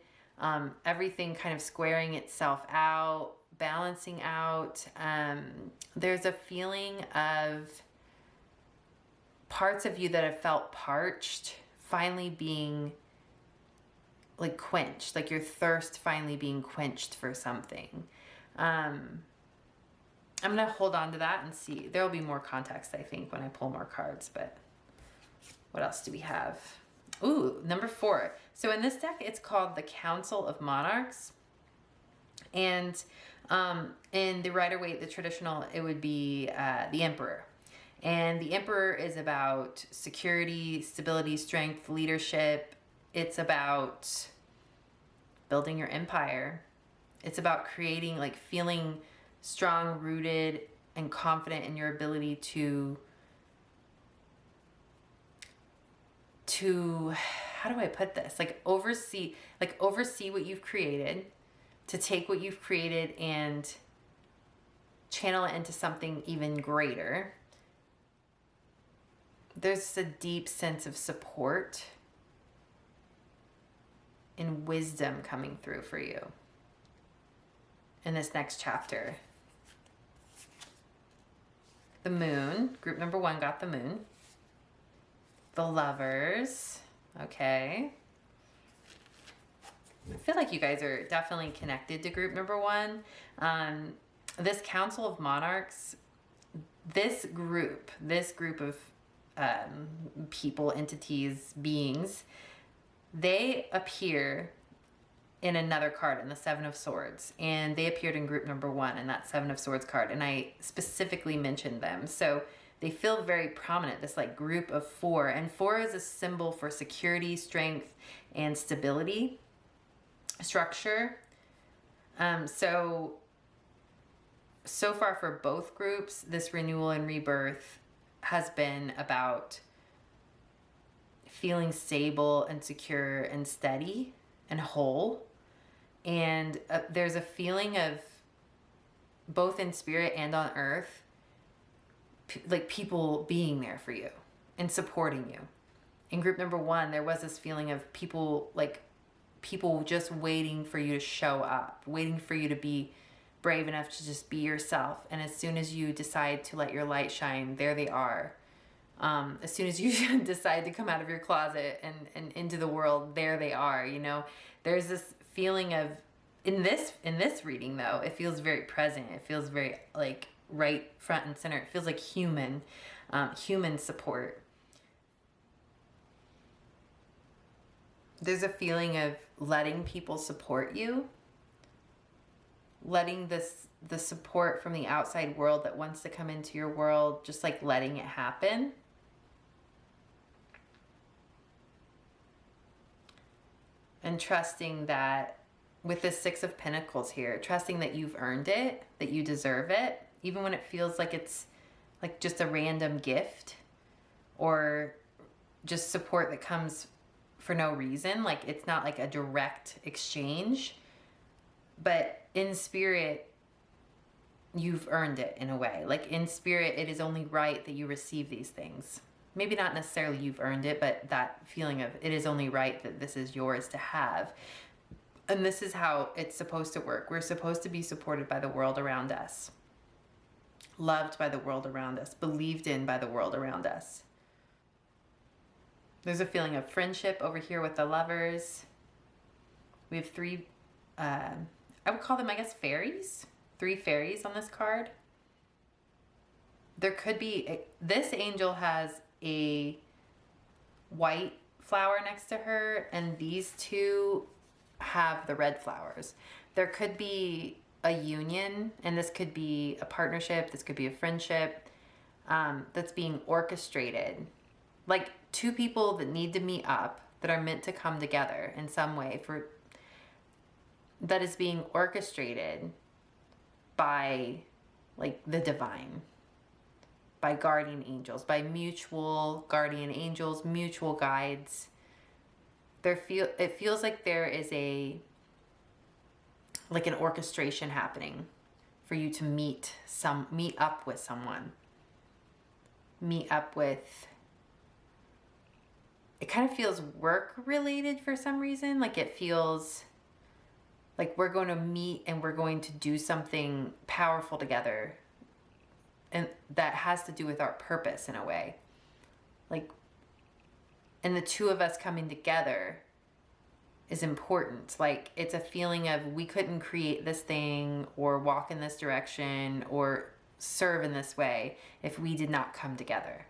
everything kind of squaring itself out, balancing out. There's a feeling of parts of you that have felt parched finally being like quenched, like your thirst finally being quenched for something. I'm gonna hold on to that and see. There will be more context, I think, when I pull more cards, but what else do we have? Ooh, number 4. So in this deck, it's called the Council of Monarchs. And in the Rider-Waite, the traditional, it would be the Emperor. And the Emperor is about security, stability, strength, leadership. It's about building your empire. It's about creating, like feeling strong, rooted, and confident in your ability to how do I put this? Like oversee what you've created, to take what you've created and channel it into something even greater. There's a deep sense of support and wisdom coming through for you in this next chapter. The Moon, group number 1 got the Moon. The Lovers, okay. I feel like you guys are definitely connected to group number 1. This Council of Monarchs, this group of people, entities, beings, they appear in another card, in the Seven of Swords, and they appeared in group number 1 in that Seven of Swords card, and I specifically mentioned them. So they feel very prominent, this like group of 4, and 4 is a symbol for security, strength, and stability, structure. So far for both groups, this renewal and rebirth has been about feeling stable and secure and steady and whole. And there's a feeling of, both in spirit and on earth, like people being there for you and supporting you. In group number 1, there was this feeling of people like people just waiting for you to show up, waiting for you to be brave enough to just be yourself. And as soon as you decide to let your light shine, there they are. As soon as you decide to come out of your closet and into the world, there they are. You know, there's this feeling of, in this reading though, it feels very present. It feels very like right front and center. It feels like human support. There's a feeling of letting people support you, letting the support from the outside world that wants to come into your world, just like letting it happen. And trusting that with the Six of Pentacles here, trusting that you've earned it, that you deserve it, even when it feels like it's like just a random gift or just support that comes for no reason. Like it's not like a direct exchange, but in spirit, you've earned it in a way. Like in spirit, it is only right that you receive these things. Maybe not necessarily you've earned it, but that feeling of it is only right that this is yours to have. And this is how it's supposed to work. We're supposed to be supported by the world around us, loved by the world around us, believed in by the world around us. There's a feeling of friendship over here with the Lovers. We have three, I would call them, I guess, fairies. 3 fairies on this card. There could be, this angel has a white flower next to her, and these 2 have the red flowers. There could be a union, and this could be a partnership, this could be a friendship that's being orchestrated. Like 2 people that need to meet up, that are meant to come together in some way, that is being orchestrated by like the divine, by guardian angels, by mutual guardian angels, mutual guides. It feels like there is like an orchestration happening for you to meet up with someone. Meet up with, it kind of feels work related for some reason. Like it feels like we're going to meet and we're going to do something powerful together. And that has to do with our purpose in a way. Like, and the 2 of us coming together is important. Like it's a feeling of we couldn't create this thing or walk in this direction or serve in this way if we did not come together.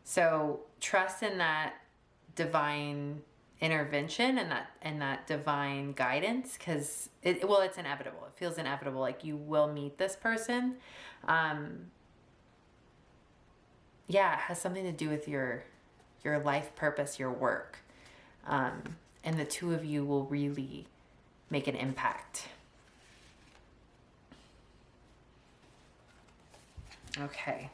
So trust in that divine intervention and that divine guidance, because it's inevitable. It feels inevitable. Like you will meet this person. Yeah, it has something to do with your life purpose, your work. And the 2 of you will really make an impact. Okay.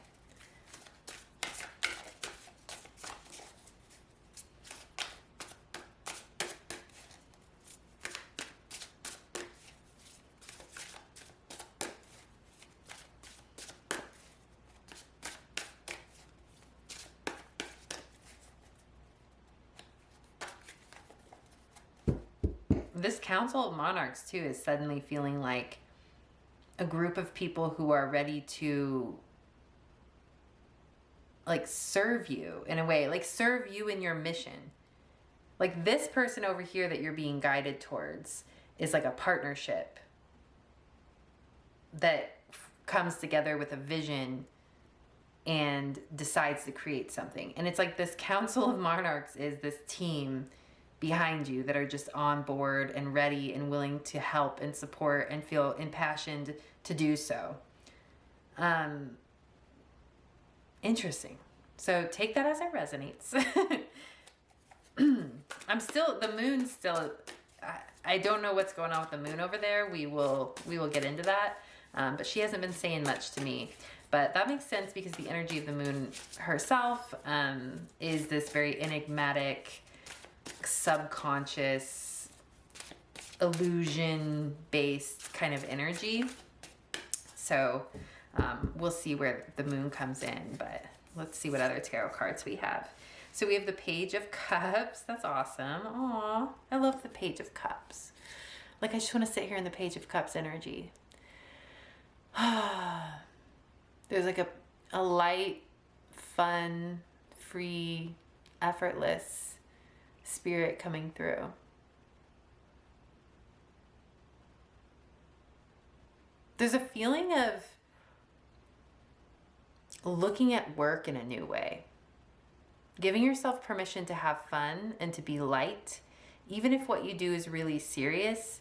This Council of Monarchs too is suddenly feeling like a group of people who are ready to like serve you in a way, like serve you in your mission. Like this person over here that you're being guided towards is like a partnership that comes together with a vision and decides to create something. And it's like this Council of Monarchs is this team behind you that are just on board and ready and willing to help and support and feel impassioned to do so. Interesting. So take that as it resonates. The moon's still, I don't know what's going on with the moon over there. We will get into that. But she hasn't been saying much to me. But that makes sense because the energy of the moon herself is this very enigmatic, subconscious, illusion-based kind of energy. So we'll see where the moon comes in, but let's see what other tarot cards we have. So we have the Page of Cups. That's awesome. Aw, I love the Page of Cups. Like, I just want to sit here in the Page of Cups energy. There's like a light, fun, free, effortless spirit coming through. There's a feeling of looking at work in a new way. Giving yourself permission to have fun and to be light, even if what you do is really serious.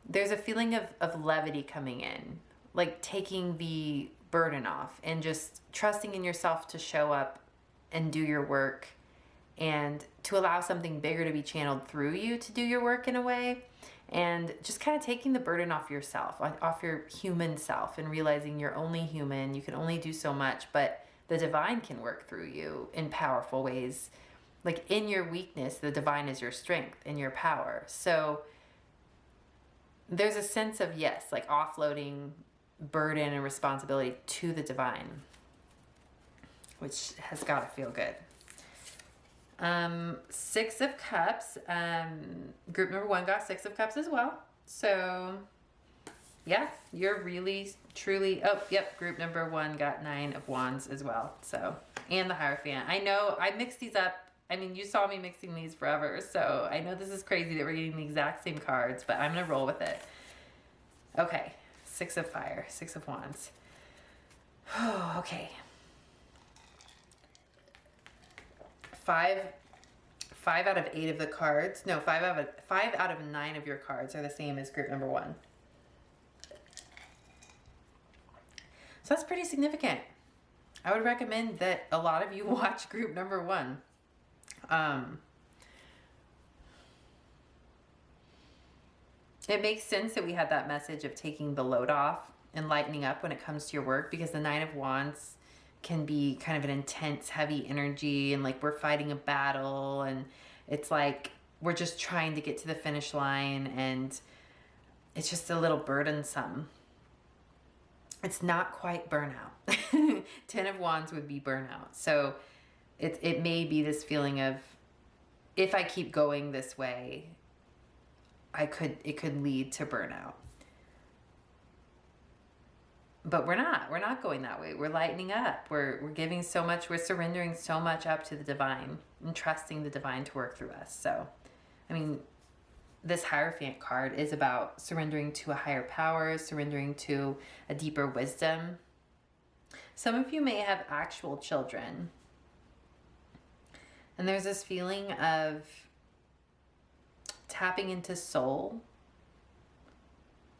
There's a feeling of levity coming in, like taking the burden off and just trusting in yourself to show up and do your work and to allow something bigger to be channeled through you to do your work in a way. And just kind of taking the burden off yourself, off your human self, and realizing you're only human, you can only do so much, but the divine can work through you in powerful ways. Like, in your weakness, the divine is your strength and your power. So there's a sense of, yes, like offloading burden and responsibility to the divine, which has got to feel good. Six of Cups. Group number 1 got 6 of Cups as well. So yeah, you're really, truly, oh, yep, group number 1 got 9 of Wands as well. So, and the Hierophant. I know I mixed these up. I mean, you saw me mixing these forever, so I know this is crazy that we're getting the exact same cards, but I'm going to roll with it. Okay, 6 of Fire, 6 of Wands. Oh, okay. 5 out of 8 of the cards, no, 5 out of 9 of your cards are the same as group number 1. So that's pretty significant. I would recommend that a lot of you watch group number 1. It makes sense that we had that message of taking the load off and lightening up when it comes to your work, because the 9 of Wands can be kind of an intense, heavy energy, and like we're fighting a battle, and it's like we're just trying to get to the finish line, and it's just a little burdensome. It's not quite burnout. 10 of Wands would be burnout. So it may be this feeling of, if I keep going this way, it could lead to burnout. But we're not going that way. We're lightening up. We're giving so much. We're surrendering so much up to the divine and trusting the divine to work through us. So, I mean, this Hierophant card is about surrendering to a higher power, surrendering to a deeper wisdom. Some of you may have actual children. And there's this feeling of tapping into soul,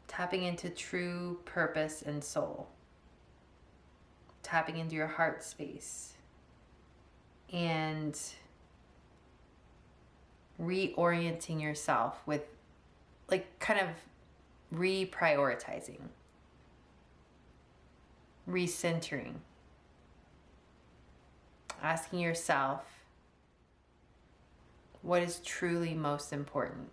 tapping into true purpose and soul, tapping into your heart space, and reorienting yourself with, like, kind of reprioritizing, recentering, asking yourself what is truly most important.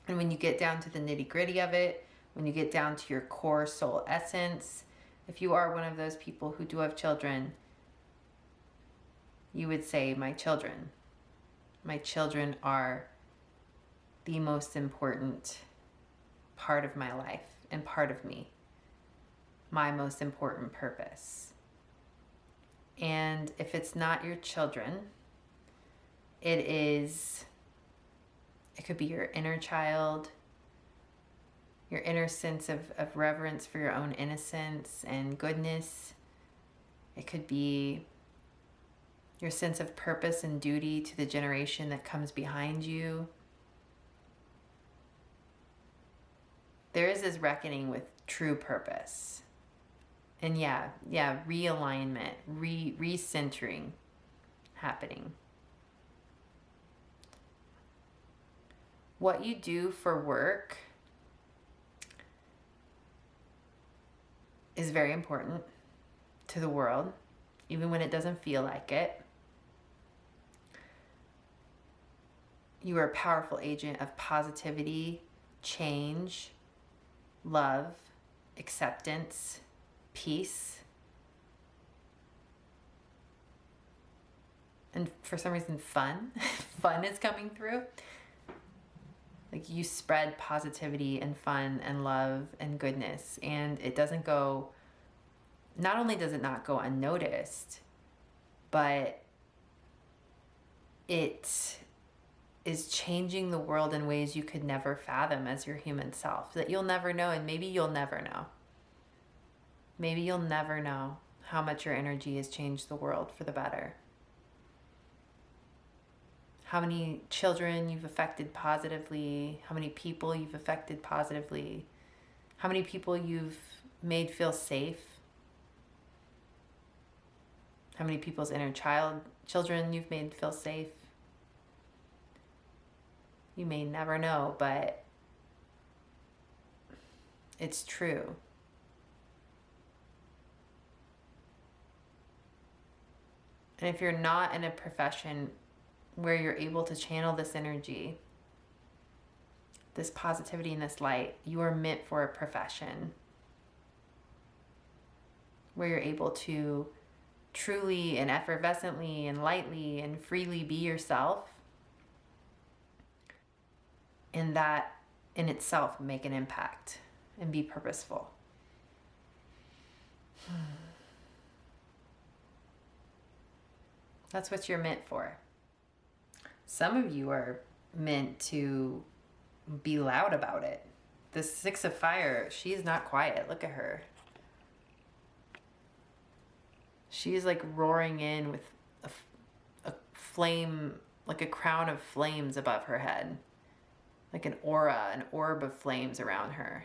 And when you get down to the nitty-gritty of it, when you get down to your core soul essence, if you are one of those people who do have children, you would say, my children are the most important part of my life and part of me, my most important purpose. And if it's not your children, it could be your inner child, your inner sense of reverence for your own innocence and goodness. It could be your sense of purpose and duty to the generation that comes behind you. There is this reckoning with true purpose. And yeah, realignment, recentering happening. What you do for work is very important to the world, even when it doesn't feel like it. You are a powerful agent of positivity, change, love, acceptance, peace. And for some reason, fun. Fun is coming through. Like you spread positivity and fun and love and goodness. And it doesn't go, not only does it not go unnoticed, but it is changing the world in ways you could never fathom as your human self, that you'll never know, and maybe you'll never know. Maybe you'll never know how much your energy has changed the world for the better. How many children you've affected positively, how many people you've affected positively, how many people you've made feel safe, how many people's inner children you've made feel safe. You may never know, but it's true. And if you're not in a profession where you're able to channel this energy, this positivity and this light, you are meant for a profession where you're able to truly and effervescently and lightly and freely be yourself, and that in itself make an impact and be purposeful. That's what you're meant for. Some of you are meant to be loud about it. The 6 of Fire, she's not quiet. Look at her. She's like roaring in with a flame, like a crown of flames above her head. Like an aura, an orb of flames around her.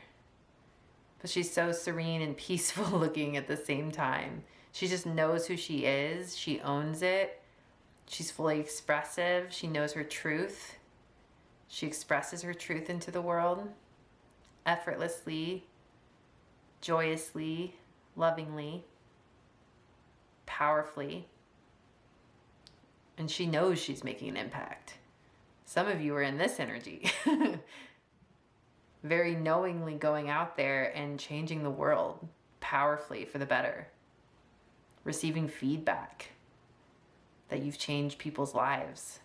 But she's so serene and peaceful looking at the same time. She just knows who she is. She owns it. She's fully expressive. She knows her truth. She expresses her truth into the world effortlessly, joyously, lovingly, powerfully. And she knows she's making an impact. Some of you are in this energy. Very knowingly going out there and changing the world powerfully for the better. Receiving feedback that you've changed people's lives.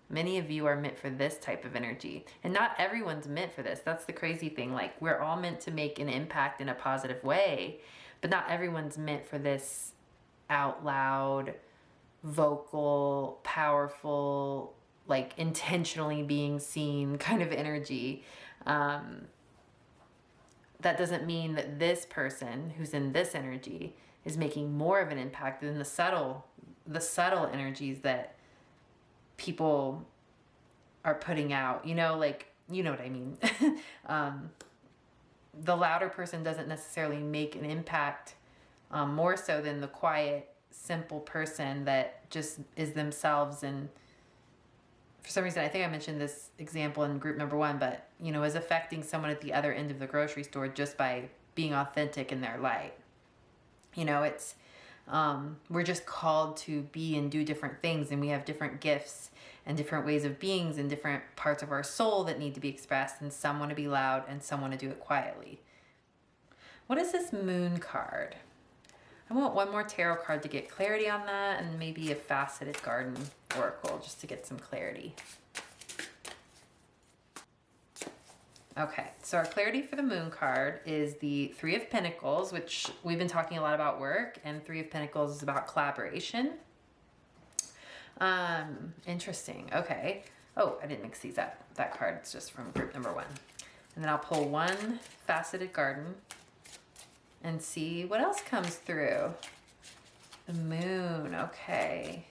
Many of you are meant for this type of energy. And not everyone's meant for this. That's the crazy thing. Like, we're all meant to make an impact in a positive way, but not everyone's meant for this out loud, vocal, powerful, like intentionally being seen kind of energy. That doesn't mean that this person who's in this energy is making more of an impact than the subtle energies that people are putting out, you know, like, you know what I mean? The louder person doesn't necessarily make an impact more so than the quiet, simple person that just is themselves. And for some reason, I think I mentioned this example in group number 1, but, you know, is affecting someone at the other end of the grocery store just by being authentic in their light. You know, it's, we're just called to be and do different things, and we have different gifts and different ways of beings and different parts of our soul that need to be expressed, and some want to be loud and some want to do it quietly. What is this Moon card? I want one more tarot card to get clarity on that, and maybe a faceted garden oracle just to get some clarity. Okay, so our clarity for the Moon card is the 3 of Pentacles, which we've been talking a lot about work, and 3 of Pentacles is about collaboration. Interesting. Okay. Oh, I didn't mix these up. That card is just from group number 1. And then I'll pull one faceted garden and see what else comes through. The Moon. Okay.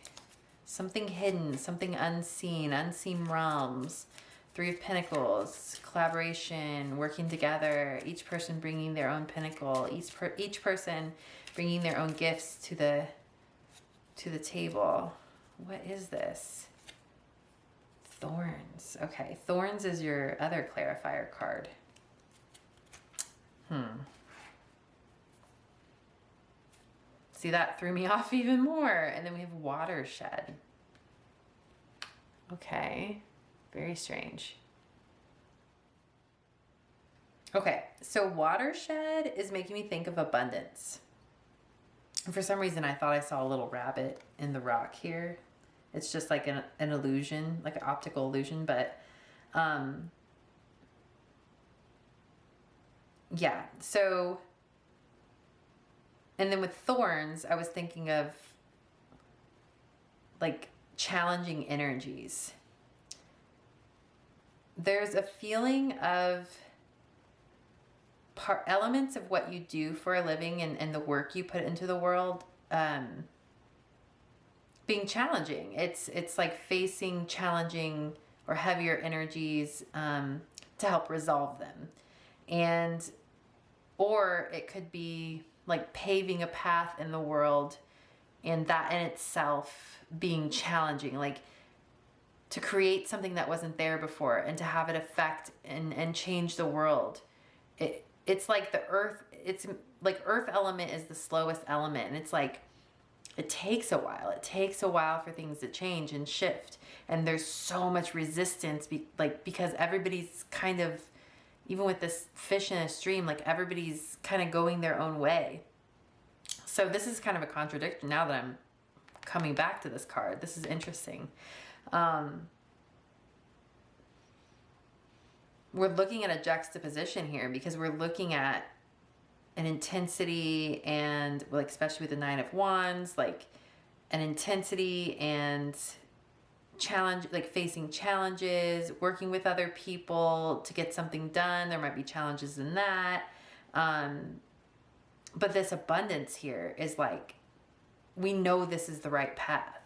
Something hidden, something unseen, unseen realms. 3 of Pentacles, collaboration, working together, each person bringing their own pinnacle, each person bringing their own gifts to the table. What is this? Thorns. Okay, Thorns is your other clarifier card. See, that threw me off even more. And then we have Watershed. Okay. Very strange. Okay, so watershed is making me think of abundance. And for some reason, I thought I saw a little rabbit in the rock here. It's just like an illusion, like an optical illusion, but yeah. So, and then with thorns, I was thinking of like challenging energies. There's a feeling of elements of what you do for a living and the work you put into the world being challenging. It's like facing challenging or heavier energies to help resolve them. And or it could be like paving a path in the world, and that in itself being challenging, like to create something that wasn't there before and to have it affect and change the world. It's like the earth, it's like earth element is the slowest element, and it's like it takes a while. It takes a while for things to change and shift, and there's so much resistance because everybody's kind of, even with this fish in a stream, like everybody's kind of going their own way. So this is kind of a contradiction now that I'm coming back to this card. This is interesting. We're looking at a juxtaposition here because we're looking at an intensity and like, especially with the Nine of Wands, like an intensity and challenge, like facing challenges, working with other people to get something done. There might be challenges in that. But this abundance here is like, we know this is the right path.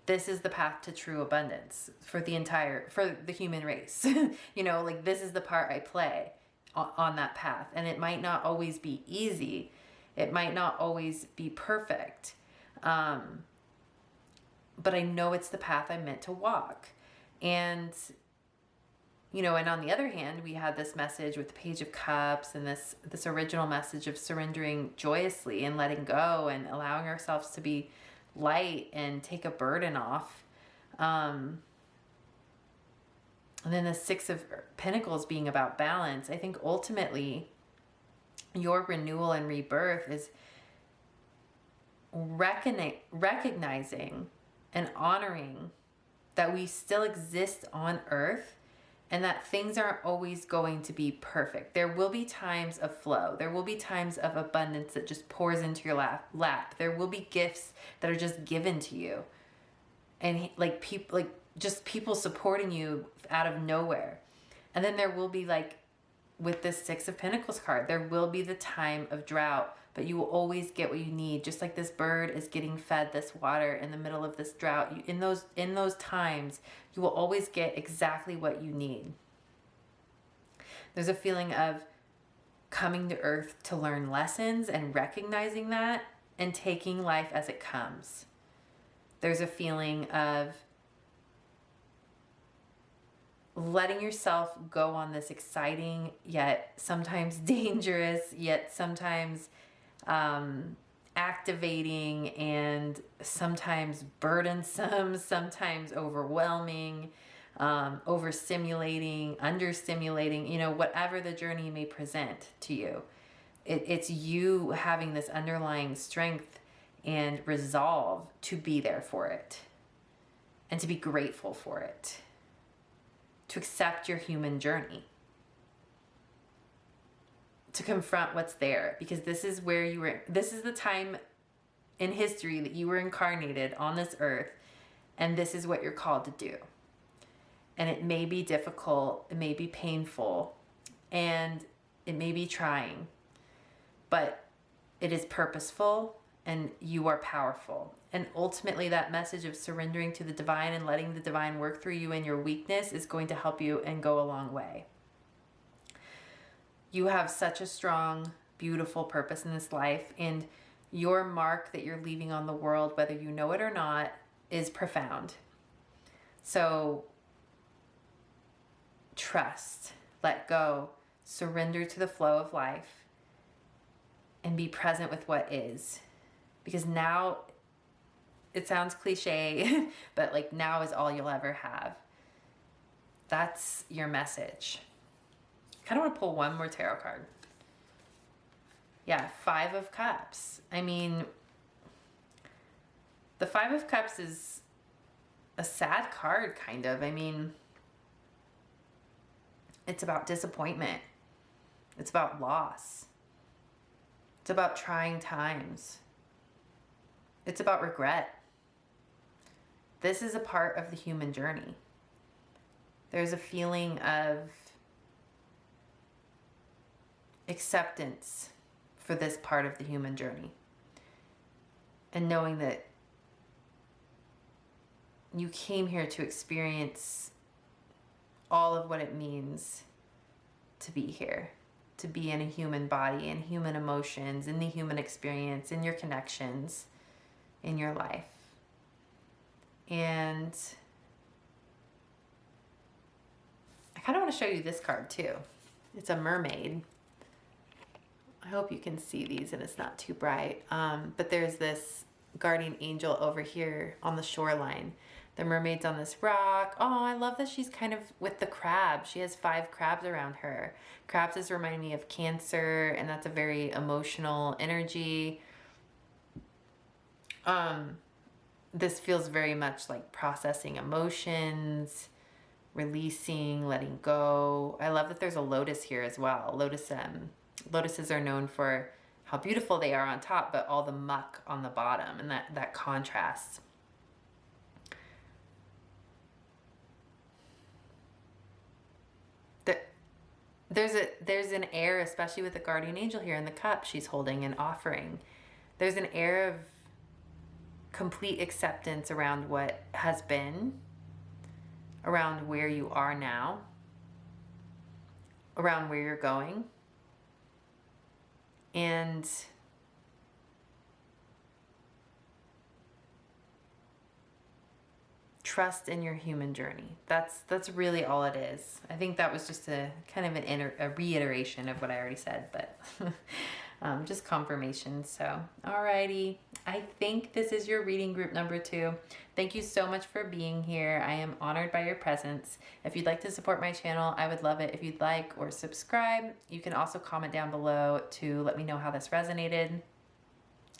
This is the path to true abundance for the human race. You know, like this is the part I play on that path. And it might not always be easy. It might not always be perfect. But I know it's the path I'm meant to walk. And, you know, and on the other hand, we had this message with the Page of Cups and this original message of surrendering joyously and letting go and allowing ourselves to be light and take a burden off. And then the Six of Pentacles being about balance. I think ultimately your renewal and rebirth is recognizing and honoring that we still exist on earth and that things aren't always going to be perfect. There will be times of flow. There will be times of abundance that just pours into your lap. There will be gifts that are just given to you. And like people supporting you out of nowhere. And then there will be, like with this Six of Pentacles card, there will be the time of drought, but you will always get what you need. Just like this bird is getting fed this water in the middle of this drought. In those times, you will always get exactly what you need. There's a feeling of coming to earth to learn lessons and recognizing that and taking life as it comes. There's a feeling of letting yourself go on this exciting, yet sometimes dangerous, yet sometimes activating and sometimes burdensome, sometimes overwhelming, overstimulating, understimulating, you know, whatever the journey may present to you. It's you having this underlying strength and resolve to be there for it and to be grateful for it, to accept your human journey, to confront what's there, because this is where this is the time in history that you were incarnated on this earth, and this is what you're called to do. And it may be difficult, it may be painful, and it may be trying, but it is purposeful and you are powerful. And ultimately that message of surrendering to the divine and letting the divine work through you in your weakness is going to help you and go a long way. You have such a strong, beautiful purpose in this life, and your mark that you're leaving on the world, whether you know it or not, is profound. So trust, let go, surrender to the flow of life, and be present with what is. Because now, it sounds cliche, but like now is all you'll ever have. That's your message. kind of want to pull one more tarot card. Yeah, Five of Cups. I mean, the Five of Cups is a sad card, kind of. I mean, it's about disappointment. It's about loss. It's about trying times. It's about regret. This is a part of the human journey. There's a feeling of acceptance for this part of the human journey. And knowing that you came here to experience all of what it means to be here, to be in a human body, in human emotions, in the human experience, in your connections, in your life. And I kind of want to show you this card too. It's a mermaid. I hope you can see these and it's not too bright. But there's this guardian angel over here on the shoreline. The mermaid's on this rock. Oh, I love that she's kind of with the crab. She has 5 crabs around her. Crabs is reminding me of Cancer, and that's a very emotional energy. This feels very much like processing emotions, releasing, letting go. I love that there's a lotus here as well. Lotuses are known for how beautiful they are on top, but all the muck on the bottom, and that contrast. There's an air, especially with the guardian angel here in the cup she's holding and offering. There's an air of complete acceptance around what has been, around where you are now, around where you're going. And trust in your human journey. That's really all it is. I think that was just a kind of a reiteration of what I already said, but just confirmation. So, alrighty. I think this is your reading group number 2. Thank you so much for being here. I am honored by your presence. If you'd like to support my channel, I would love it if you'd like or subscribe. You can also comment down below to let me know how this resonated.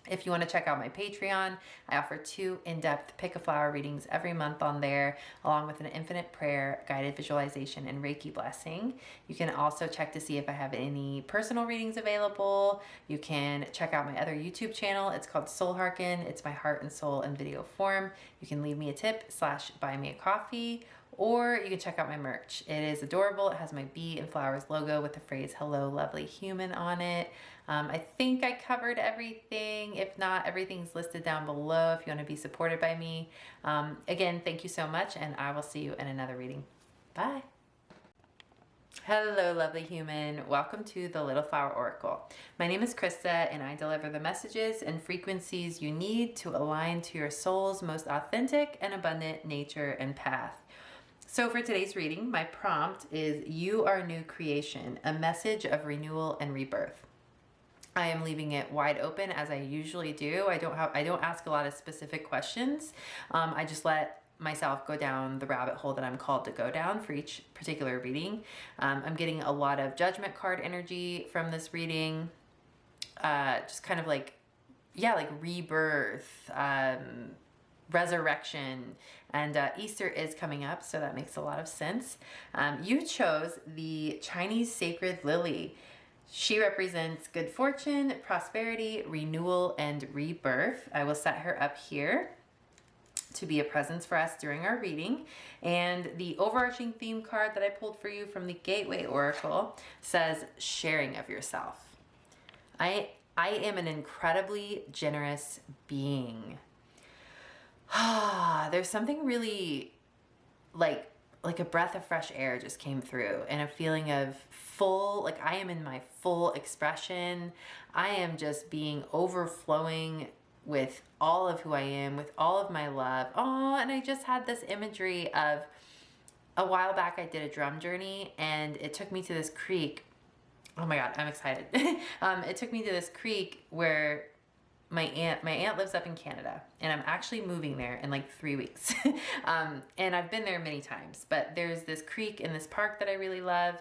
If you want to check out my Patreon, I offer 2 in-depth pick a flower readings every month on there, along with an infinite prayer, guided visualization, and Reiki blessing. You can also check to see if I have any personal readings available. You can check out my other YouTube channel. It's called Soul Harken. It's my heart and soul in video form. You can leave me a tip / buy me a coffee, or you can check out my merch. It is adorable. It has my bee and flowers logo with the phrase "Hello, lovely human" on it. I think I covered everything. If not, everything's listed down below if you want to be supported by me. Again, thank you so much, and I will see you in another reading. Bye. Hello, lovely human. Welcome to the Little Flower Oracle. My name is Krista, and I deliver the messages and frequencies you need to align to your soul's most authentic and abundant nature and path. So for today's reading, my prompt is "You are a new creation, a message of renewal and rebirth." I am leaving it wide open as I usually do. I don't ask a lot of specific questions. I just let myself go down the rabbit hole that I'm called to go down for each particular reading. I'm getting a lot of judgment card energy from this reading. Just kind of like rebirth, resurrection, and Easter is coming up, so that makes a lot of sense. You chose the Chinese sacred lily. She represents good fortune, prosperity, renewal, and rebirth. I will set her up here to be a presence for us during our reading. And the overarching theme card that I pulled for you from the Gateway Oracle says sharing of yourself. I am an incredibly generous being. There's something really like a breath of fresh air just came through, and a feeling of full, like I am in my full expression. I am just being overflowing with all of who I am, with all of my love. Oh, and I just had this imagery of a while back I did a drum journey, and it took me to this creek. Oh my God, I'm excited. It took me to this creek where my aunt lives up in Canada, and I'm actually moving there in like 3 weeks. And I've been there many times, but there's this creek in this park that I really love,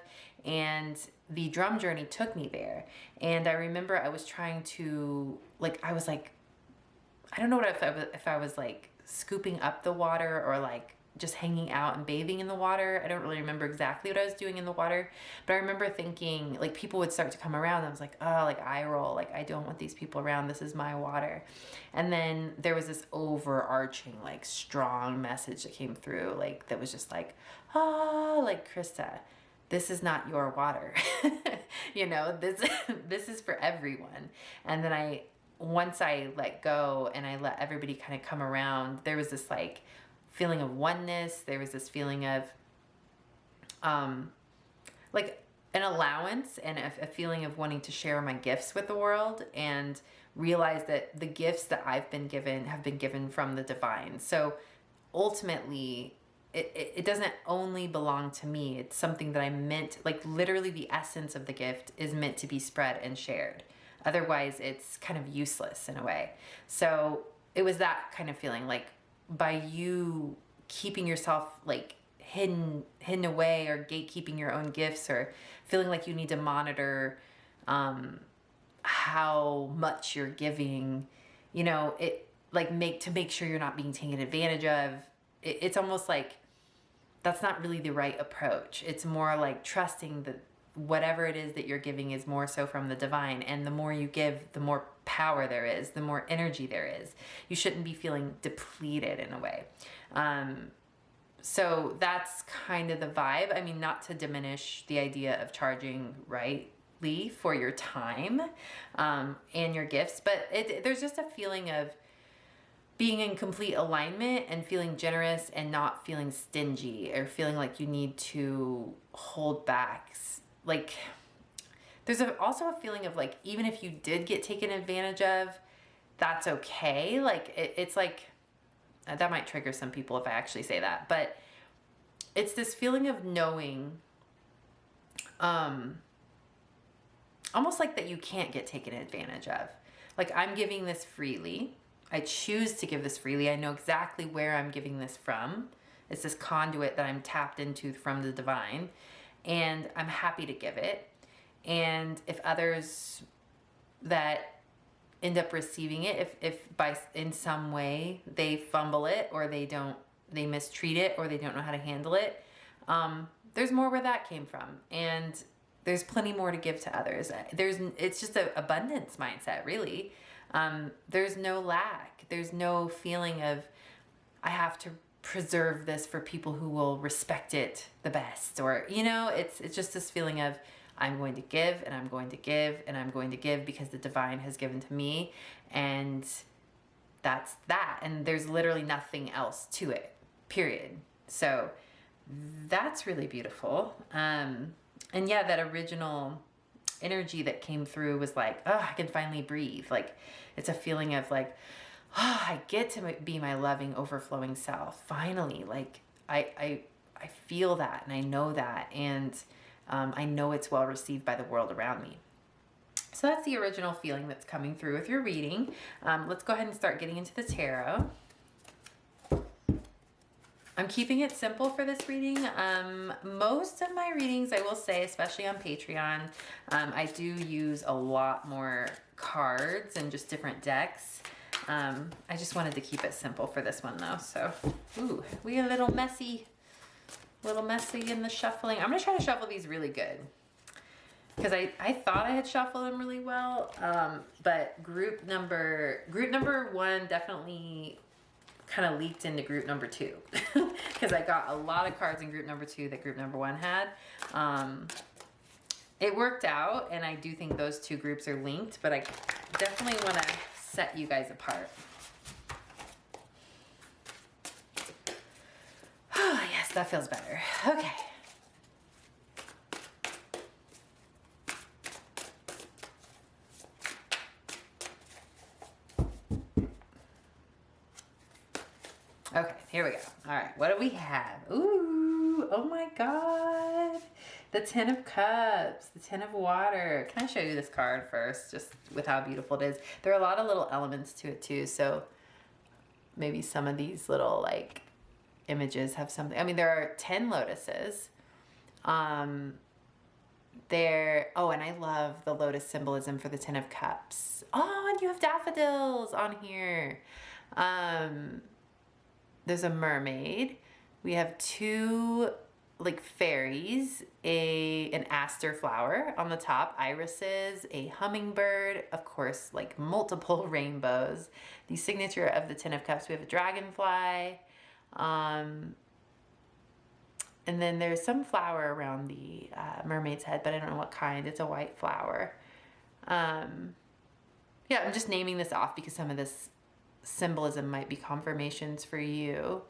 and the drum journey took me there. And I remember I was trying to, like, I was like, I don't know what if I was like scooping up the water or like just hanging out and bathing in the water. I don't really remember exactly what I was doing in the water, but I remember thinking like people would start to come around and I was like, oh, like eye roll, like I don't want these people around, this is my water. And then there was this overarching like strong message that came through, like that was just like, oh, like Krista, this is not your water. You know, this is for everyone. And then once I let go and I let everybody kind of come around, there was this like feeling of oneness. There was this feeling of like an allowance and a feeling of wanting to share my gifts with the world, and realize that the gifts that I've been given have been given from the divine. So ultimately, it doesn't only belong to me. It's something that I'm meant, like literally the essence of the gift is meant to be spread and shared. Otherwise, it's kind of useless in a way. So it was that kind of feeling, like by you keeping yourself like hidden away or gatekeeping your own gifts, or feeling like you need to monitor how much you're giving, you know, it like make sure you're not being taken advantage of. It's almost like that's not really the right approach. It's more like trusting that whatever it is that you're giving is more so from the divine, and the more you give, the more power there is, the more energy there is. You shouldn't be feeling depleted in a way. So that's kind of the vibe. I mean, not to diminish the idea of charging rightly for your time and your gifts, but there's just a feeling of being in complete alignment and feeling generous and not feeling stingy or feeling like you need to hold back. Like there's also a feeling of like, even if you did get taken advantage of, that's okay. Like it's like, that might trigger some people if I actually say that, but it's this feeling of knowing, almost like that you can't get taken advantage of. Like I'm giving this freely. I choose to give this freely. I know exactly where I'm giving this from. It's this conduit that I'm tapped into from the divine, and I'm happy to give it. And if others that end up receiving it, if by in some way they fumble it, or they mistreat it, or they don't know how to handle it, there's more where that came from, and there's plenty more to give to others. It's just an abundance mindset, really. There's no lack. There's no feeling of I have to preserve this for people who will respect it the best, or you know, it's just this feeling of I'm going to give, and I'm going to give, and I'm going to give because the divine has given to me, and that's that. And there's literally nothing else to it, period. So that's really beautiful. And yeah, that original energy that came through was like, oh, I can finally breathe. Like it's a feeling of like, oh, I get to be my loving, overflowing self. Finally, like I feel that, and I know that, and I know it's well received by the world around me. So that's the original feeling that's coming through with your reading. Let's go ahead and start getting into the tarot. I'm keeping it simple for this reading. Most of my readings, I will say, especially on Patreon, I do use a lot more cards and just different decks. I just wanted to keep it simple for this one though. So, ooh, we're a little messy in the shuffling. I'm gonna try to shuffle these really good, because I thought I had shuffled them really well, but group number one definitely kind of leaked into group number two, because I got a lot of cards in group number two that group number one had. It worked out, and I do think those two groups are linked, but I definitely want to set you guys apart. Oh, yes, that feels better. Okay. Okay, here we go. All right, what do we have? Ooh, oh my God. The Ten of Cups, the Ten of Water. Can I show you this card first, just with how beautiful it is? There are a lot of little elements to it too, so maybe some of these little like images have something. I mean, there are 10 lotuses. Oh, and I love the lotus symbolism for the Ten of Cups. Oh, and you have daffodils on here. There's a mermaid. We have two like fairies, an aster flower on the top, irises, a hummingbird, of course, like multiple rainbows. The signature of the Ten of Cups, we have a dragonfly. And then there's some flower around the mermaid's head, but I don't know what kind. It's a white flower. Yeah, I'm just naming this off because some of this symbolism might be confirmations for you.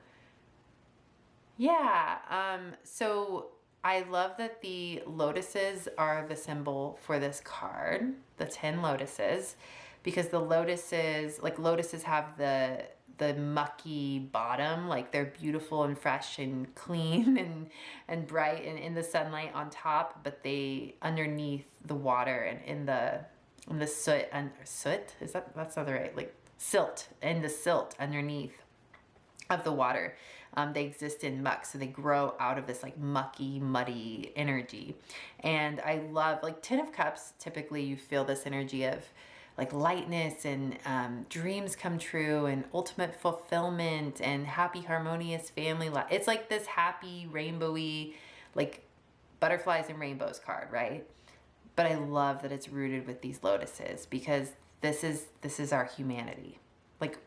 Yeah, so I love that the lotuses are the symbol for this card, the 10 lotuses, because the lotuses, like lotuses have the mucky bottom, like they're beautiful and fresh and clean and bright and in the sunlight on top, but they underneath the water and in the soot, and soot, that's not the right, like silt, and the silt underneath of the water. They exist in muck, so they grow out of this like mucky, muddy energy. And I love, like Ten of Cups, typically you feel this energy of like lightness and dreams come true and ultimate fulfillment and happy, harmonious family life. It's like this happy, rainbowy, like butterflies and rainbows card, right? But I love that it's rooted with these lotuses because this is our humanity. Like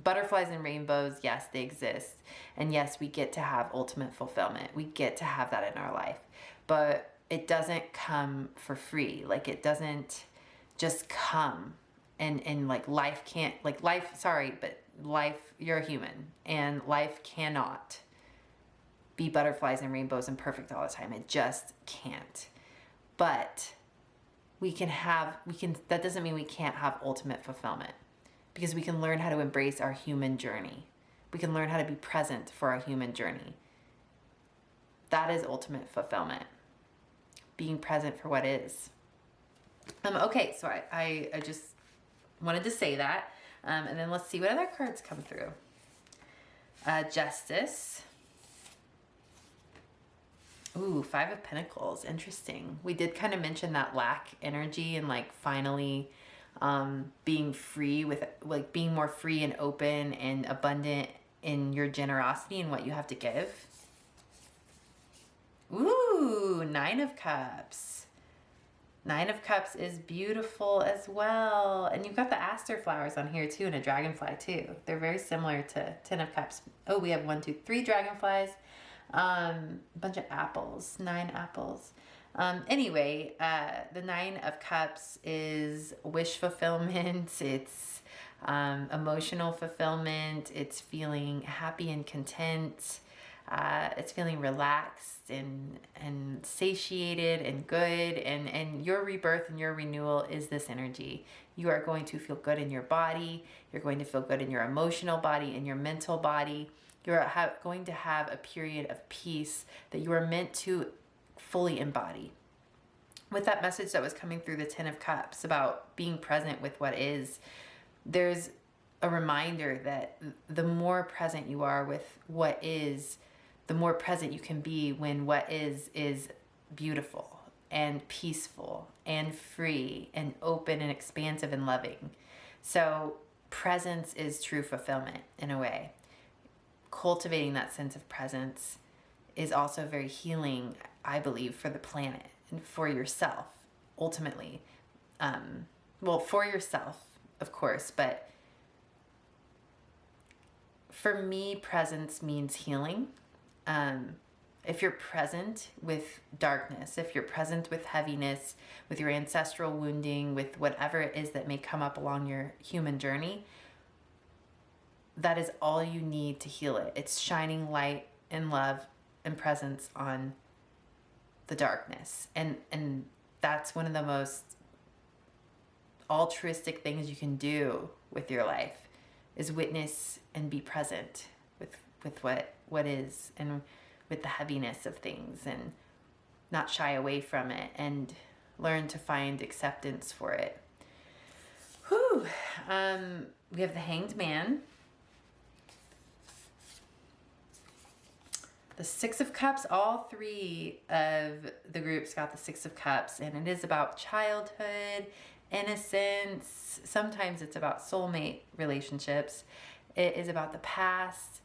butterflies and rainbows, yes, they exist. And yes, we get to have ultimate fulfillment. We get to have that in our life. But it doesn't come for free. Like it doesn't just come and like life can't, like life, sorry, but life, you're a human and life cannot be butterflies and rainbows and perfect all the time. It just can't. But that doesn't mean we can't have ultimate fulfillment because we can learn how to embrace our human journey. We can learn how to be present for our human journey. That is ultimate fulfillment. Being present for what is. Okay, so I just wanted to say that. And then let's see what other cards come through. Justice. Ooh, Five of Pentacles. Interesting. We did kind of mention that lack energy and like finally being free with, like being more free and open and abundant in your generosity and what you have to give. Ooh, Nine of Cups. Nine of Cups is beautiful as well. And you've got the aster flowers on here too and a dragonfly too. They're very similar to Ten of Cups. Oh, we have 1, 2, 3 dragonflies. A bunch of apples, 9 apples. Anyway, the Nine of Cups is wish fulfillment. It's emotional fulfillment. It's feeling happy and content. It's feeling relaxed and satiated and good. And your rebirth and your renewal is this energy. You are going to feel good in your body. You're going to feel good in your emotional body and your mental body. You're going to have a period of peace that you are meant to fully embody. With that message that was coming through the Ten of Cups about being present with what is, there's a reminder that the more present you are with what is, the more present you can be when what is beautiful and peaceful and free and open and expansive and loving. So presence is true fulfillment in a way. Cultivating that sense of presence is also very healing, I believe, for the planet and for yourself, ultimately. Well, for yourself, of course, but for me, presence means healing. If you're present with darkness, if you're present with heaviness, with your ancestral wounding, with whatever it is that may come up along your human journey, that is all you need to heal it. It's shining light and love and presence on the darkness. And that's one of the most altruistic things you can do with your life is witness and be present with what is and with the heaviness of things. And not shy away from it and learn to find acceptance for it. Whew. We have the Hanged Man, the Six of Cups. All three of the groups got the Six of Cups, and it is about childhood, innocence. Sometimes it's about soulmate relationships. It is about the past.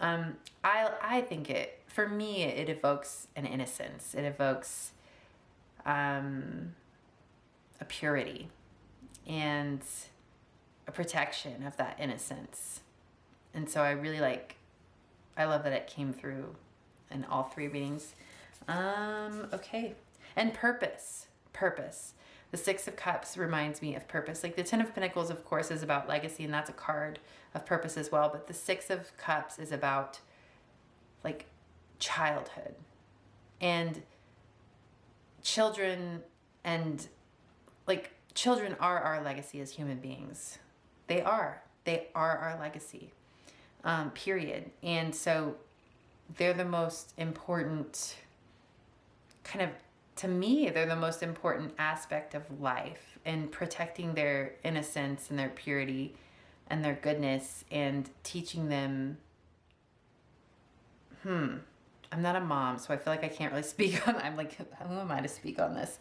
I think for me, it evokes an innocence. It evokes a purity and a protection of that innocence. And so I love that it came through in all three readings. Okay. And purpose. The Six of Cups reminds me of purpose. Like the Ten of Pentacles, of course, is about legacy, and that's a card of purpose as well. But the Six of Cups is about like childhood and children, and like children are our legacy as human beings. They are our legacy, period. And so they're the most important to me, they're the most important aspect of life, and protecting their innocence and their purity and their goodness, and teaching them. I'm not a mom, so I feel like I can't really speak on. I'm like, who am I to speak on this?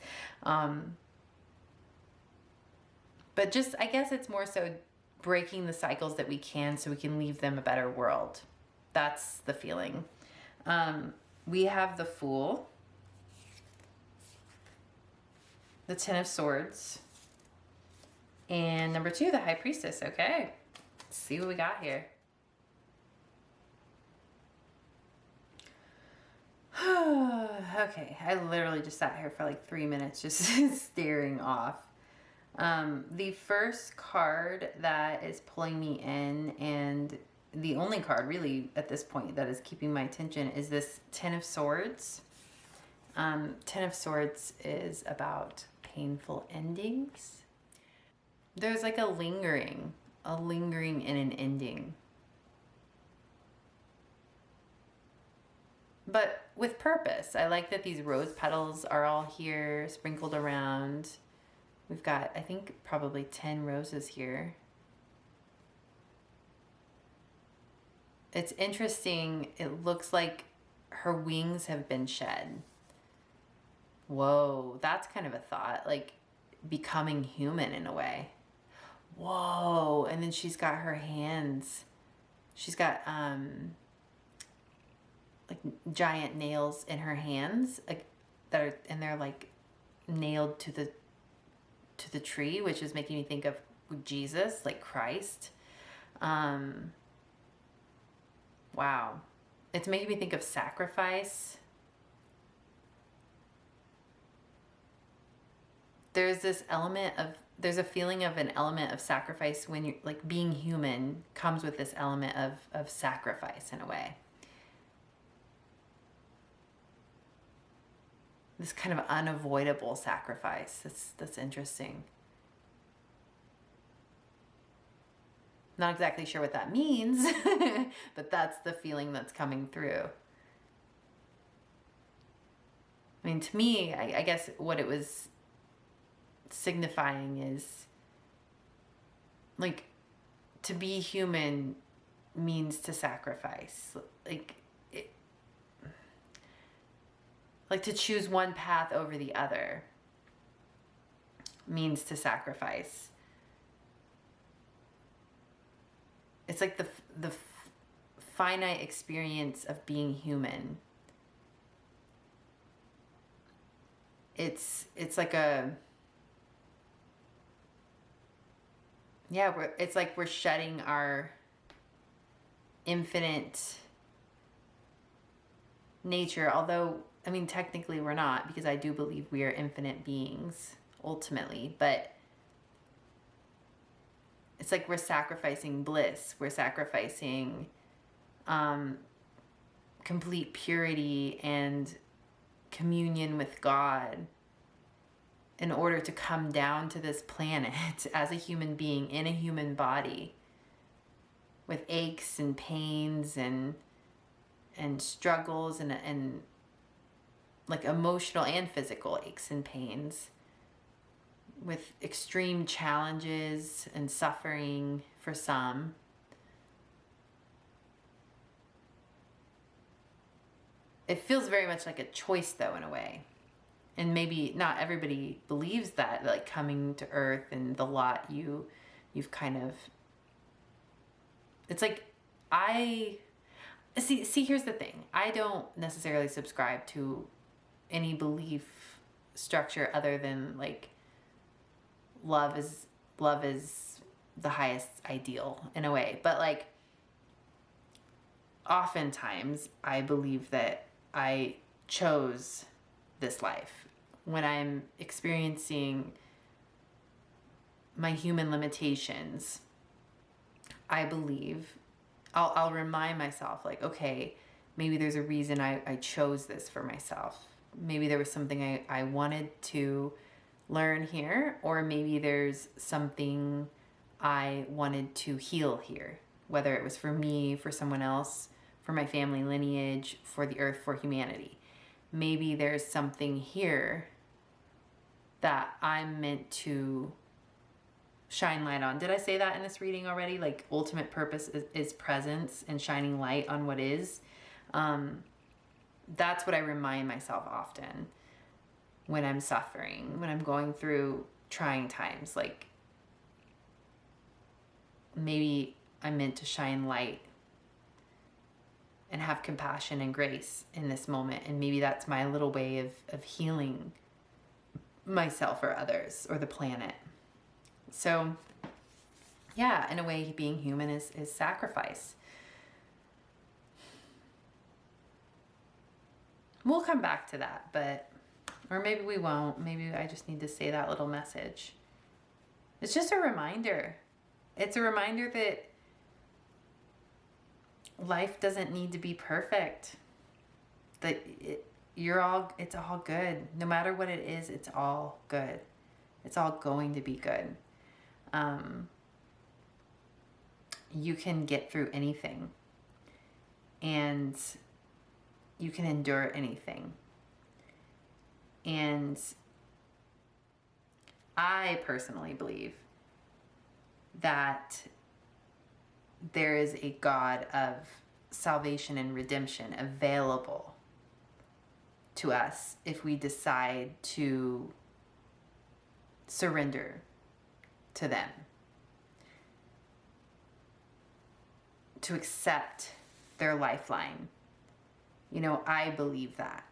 But just, I guess it's more so breaking the cycles that we can, so we can leave them a better world. That's the feeling. We have the Fool, the Ten of Swords, and number 2, the High Priestess. Okay, let's see what we got here. Okay, I literally just sat here for like 3 minutes just staring off. The first card that is pulling me in, and the only card really at this point that is keeping my attention, is this Ten of Swords. Ten of Swords is about painful endings. There's like a lingering in an ending. But with purpose. I like that these rose petals are all here sprinkled around. We've got, I think, probably 10 roses here. It's interesting. It looks like her wings have been shed. Whoa, that's kind of a thought, like becoming human in a way. Whoa, and then she's got her hands. She's got like giant nails in her hands, like they're like nailed to the tree, which is making me think of Jesus, like Christ. Wow, it's making me think of sacrifice. There's a feeling of an element of sacrifice when you're like being human comes with this element of sacrifice in a way. This kind of unavoidable sacrifice. That's interesting. Not exactly sure what that means, but that's the feeling that's coming through. I mean, to me, I guess what it was signifying is like to be human means to sacrifice. Like to choose one path over the other means to sacrifice. It's like the finite experience of being human. It's like it's like we're shedding our infinite nature, although I mean, technically we're not, because I do believe we are infinite beings, ultimately. But it's like we're sacrificing bliss. We're sacrificing complete purity and communion with God in order to come down to this planet as a human being in a human body with aches and pains and struggles and like emotional and physical aches and pains, with extreme challenges and suffering for some. It feels very much like a choice, though, in a way. And maybe not everybody believes that, like coming to Earth and the lot you've kind of, it's like, I see here's the thing. I don't necessarily subscribe to any belief structure other than like love is the highest ideal in a way. But like oftentimes I believe that I chose this life when I'm experiencing my human limitations. I believe I'll remind myself, like, okay, maybe there's a reason I chose this for myself. Maybe there was something I wanted to learn here, or maybe there's something I wanted to heal here, whether it was for me, for someone else, for my family lineage, for the earth, for humanity. Maybe there's something here that I'm meant to shine light on. Did I say that in this reading already? Like ultimate purpose is presence and shining light on what is. That's what I remind myself often when I'm suffering, when I'm going through trying times. Like maybe I'm meant to shine light and have compassion and grace in this moment. And maybe that's my little way of healing myself or others or the planet. So yeah, in a way, being human is sacrifice. We'll come back to that, but, or maybe we won't. Maybe I just need to say that little message. It's just a reminder. It's a reminder that life doesn't need to be perfect. That it's all good. No matter what it is, it's all good. It's all going to be good. You can get through anything, and you can endure anything. And I personally believe that there is a God of salvation and redemption available to us if we decide to surrender to them, to accept their lifeline. You know, I believe that.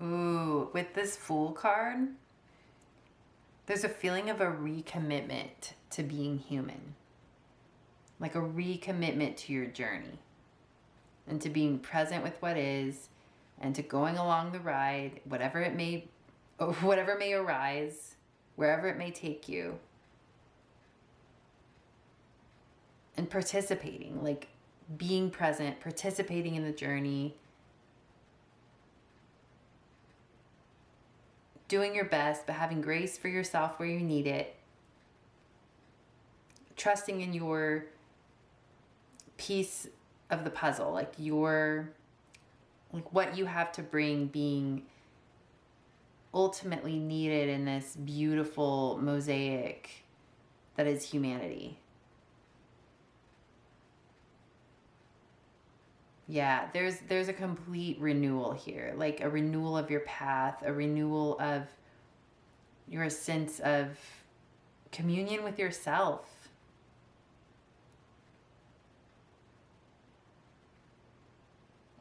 Ooh, with this Fool card, there's a feeling of a recommitment to being human. Like a recommitment to your journey and to being present with what is and to going along the ride, whatever may arise, wherever it may take you. And participating, like being present, participating in the journey, doing your best, but having grace for yourself where you need it, trusting in your piece of the puzzle, like what you have to bring being ultimately needed in this beautiful mosaic that is humanity. Yeah, there's a complete renewal here, like a renewal of your path, a renewal of your sense of communion with yourself.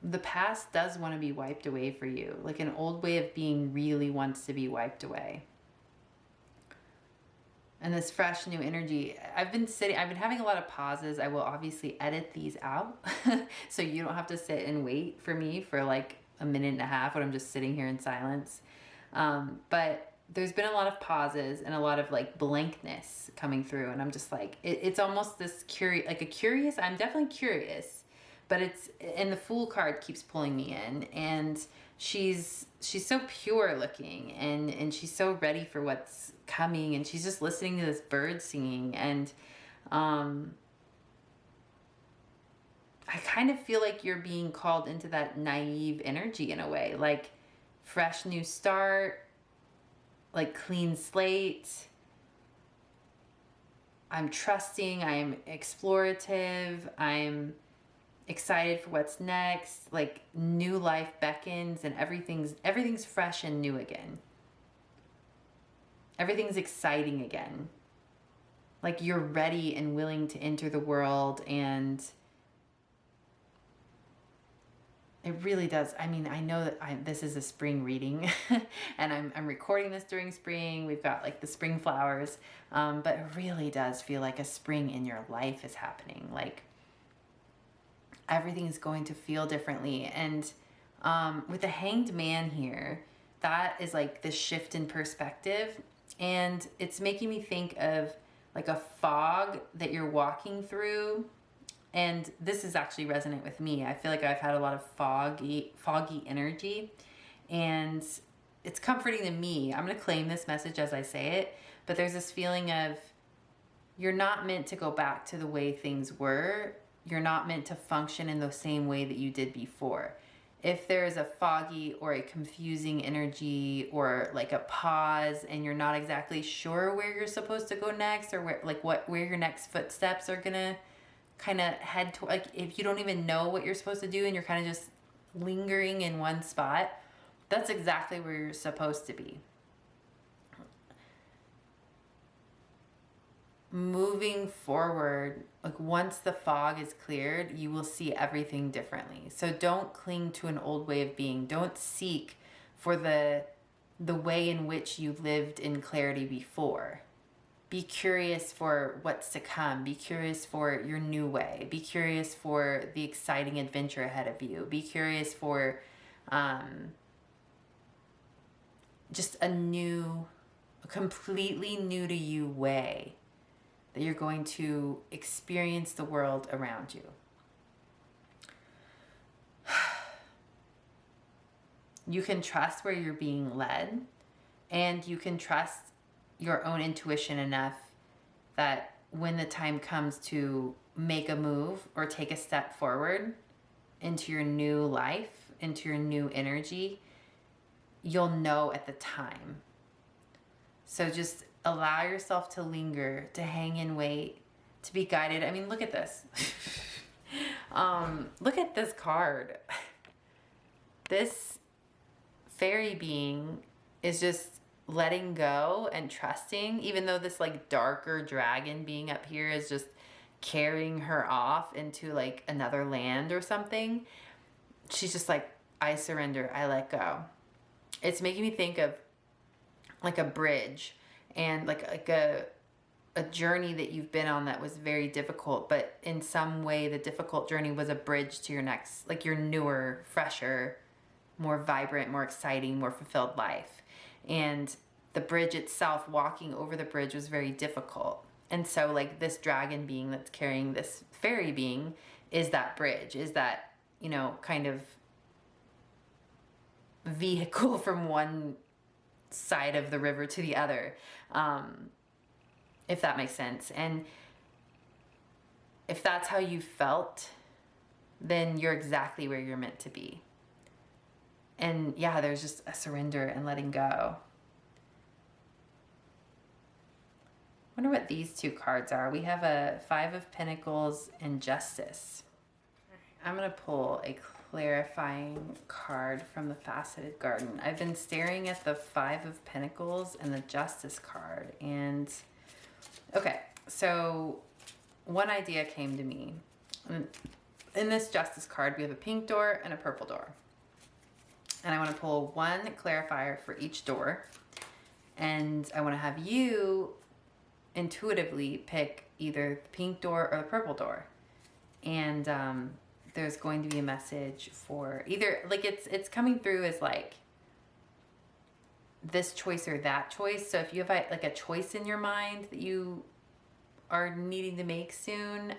The past does want to be wiped away for you, like an old way of being really wants to be wiped away. And this fresh new energy, I've been having a lot of pauses. I will obviously edit these out so you don't have to sit and wait for me for like a minute and a half when I'm just sitting here in silence. But there's been a lot of pauses and a lot of like blankness coming through, and I'm just like, it's almost this curious, I'm definitely curious, but and the Fool card keeps pulling me in, and she's so pure looking, and she's so ready for what's coming, and she's just listening to this bird singing, and I kind of feel like you're being called into that naive energy in a way, like fresh new start, like clean slate. I'm trusting, I'm explorative, I'm excited for what's next, like new life beckons and everything's fresh and new again. Everything's exciting again. Like you're ready and willing to enter the world, and it really does. I mean, I know that this is a spring reading and I'm recording this during spring. We've got like the spring flowers, but it really does feel like a spring in your life is happening. Like everything is going to feel differently. And with the Hanged Man here, that is like the shift in perspective. And it's making me think of like a fog that you're walking through. And this is actually resonant with me. I feel like I've had a lot of foggy energy, and it's comforting to me. I'm going to claim this message as I say it, but there's this feeling of you're not meant to go back to the way things were. You're not meant to function in the same way that you did before. If there is a foggy or a confusing energy or like a pause and you're not exactly sure where you're supposed to go next, or where your next footsteps are going to kind of head to, like if you don't even know what you're supposed to do and you're kind of just lingering in one spot, that's exactly where you're supposed to be. Moving forward, like once the fog is cleared, you will see everything differently. So don't cling to an old way of being. Don't seek for the way in which you lived in clarity before. Be curious for what's to come. Be curious for your new way. Be curious for the exciting adventure ahead of you. Be curious for just a completely new to you way that you're going to experience the world around you. You can trust where you're being led, and you can trust your own intuition enough that when the time comes to make a move or take a step forward into your new life, into your new energy, you'll know at the time. So just allow yourself to linger, to hang and wait, to be guided. I mean, look at this. Look at this card. This fairy being is just letting go and trusting, even though this like darker dragon being up here is just carrying her off into like another land or something. She's just like, I surrender, I let go. It's making me think of like a bridge and like a journey that you've been on that was very difficult, but in some way the difficult journey was a bridge to your next, like your newer, fresher, more vibrant, more exciting, more fulfilled life. And the bridge itself, walking over the bridge, was very difficult. And so like this dragon being that's carrying this fairy being is that bridge, is that, you know, kind of vehicle from one side of the river to the other, if that makes sense. And if that's how you felt, then you're exactly where you're meant to be. And yeah, there's just a surrender and letting go. I wonder what these two cards are. We have a Five of Pentacles and Justice. I'm going to pull a clarifying card from the Faceted Garden. I've been staring at the Five of Pentacles and the Justice card. And okay, so one idea came to me. In this Justice card, we have a pink door and a purple door. And I want to pull one clarifier for each door. And I want to have you intuitively pick either the pink door or the purple door. And there's going to be a message for either, like it's coming through as like this choice or that choice. So if you have like a choice in your mind that you are needing to make soon,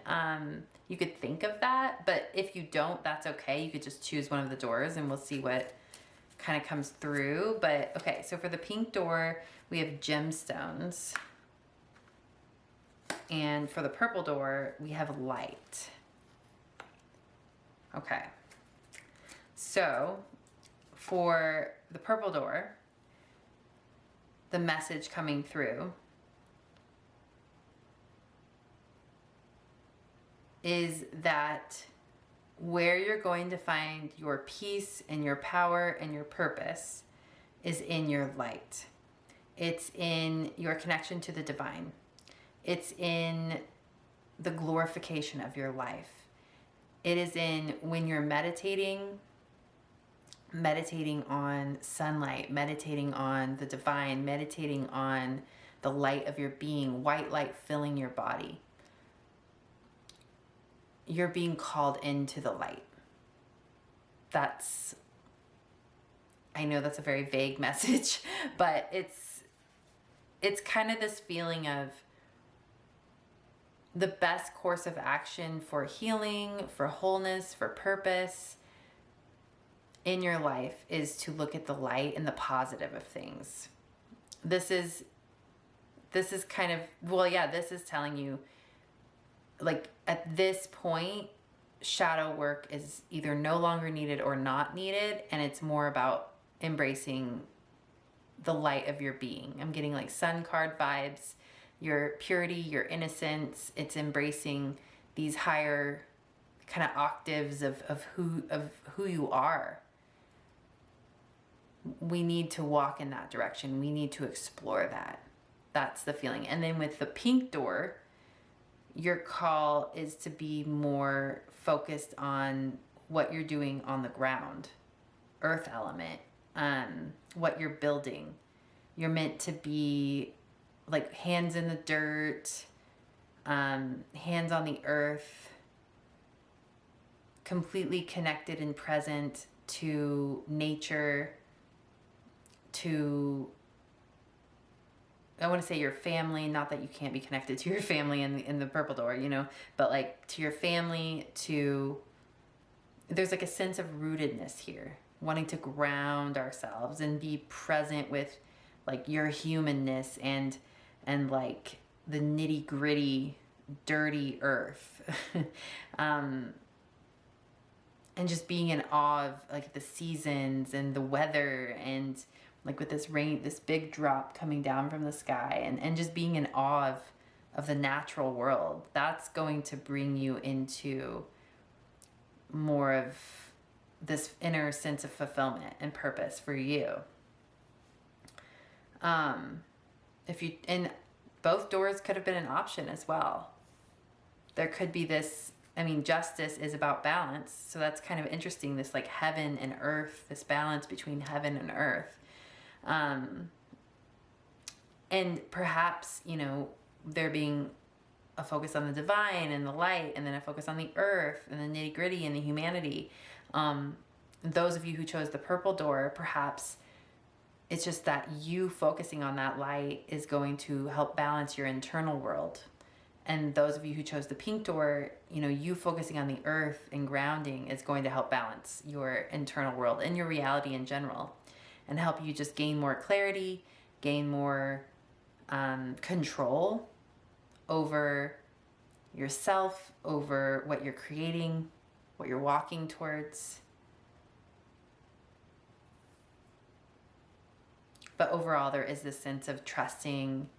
you could think of that. But if you don't, that's okay. You could just choose one of the doors and we'll see what kind of comes through. But okay, so for the pink door, we have gemstones. And for the purple door, we have light. Okay. So for the purple door, the message coming through is that where you're going to find your peace and your power and your purpose is in your light. It's in your connection to the divine. It's in the glorification of your life. It is in when you're meditating on sunlight, meditating on the divine, meditating on the light of your being, white light filling your body. You're being called into the light. I know that's a very vague message, but it's kind of this feeling of the best course of action for healing, for wholeness, for purpose in your life is to look at the light and the positive of things. This is kind of, this is telling you, like, at this point, shadow work is either no longer needed or not needed, and it's more about embracing the light of your being. I'm getting like sun card vibes, your purity, your innocence. It's embracing these higher kind of octaves of who you are. We need to walk in that direction. We need to explore that. That's the feeling. And then with the pink door, your call is to be more focused on what you're doing on the ground, earth element, what you're building. You're meant to be like hands in the dirt, hands on the earth, completely connected and present to nature, to, I want to say your family, not that you can't be connected to your family in the purple door, you know, but like to your family, there's like a sense of rootedness here, wanting to ground ourselves and be present with like your humanness and like the nitty gritty, dirty earth. And just being in awe of like the seasons and the weather, and like with this rain, this big drop coming down from the sky, and just being in awe of the natural world. That's going to bring you into more of this inner sense of fulfillment and purpose for you. And both doors could have been an option as well. There could be this, justice is about balance. So that's kind of interesting. This like heaven and earth, this balance between heaven and earth. And perhaps, there being a focus on the divine and the light, and then a focus on the earth and the nitty gritty and the humanity. Those of you who chose the purple door, perhaps it's just that you focusing on that light is going to help balance your internal world. And those of you who chose the pink door, you focusing on the earth and grounding is going to help balance your internal world and your reality in general, and help you just gain more clarity, gain more control over yourself, over what you're creating, what you're walking towards. But overall, there is this sense of trusting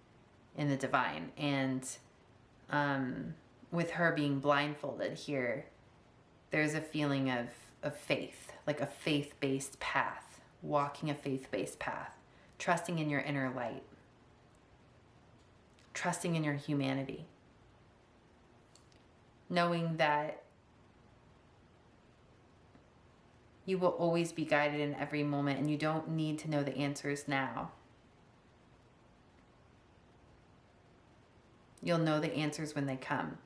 in the divine. And with her being blindfolded here, there's a feeling of faith, like a faith-based path, walking a faith-based path, trusting in your inner light, trusting in your humanity, knowing that you will always be guided in every moment, and you don't need to know the answers now. You'll know the answers when they come.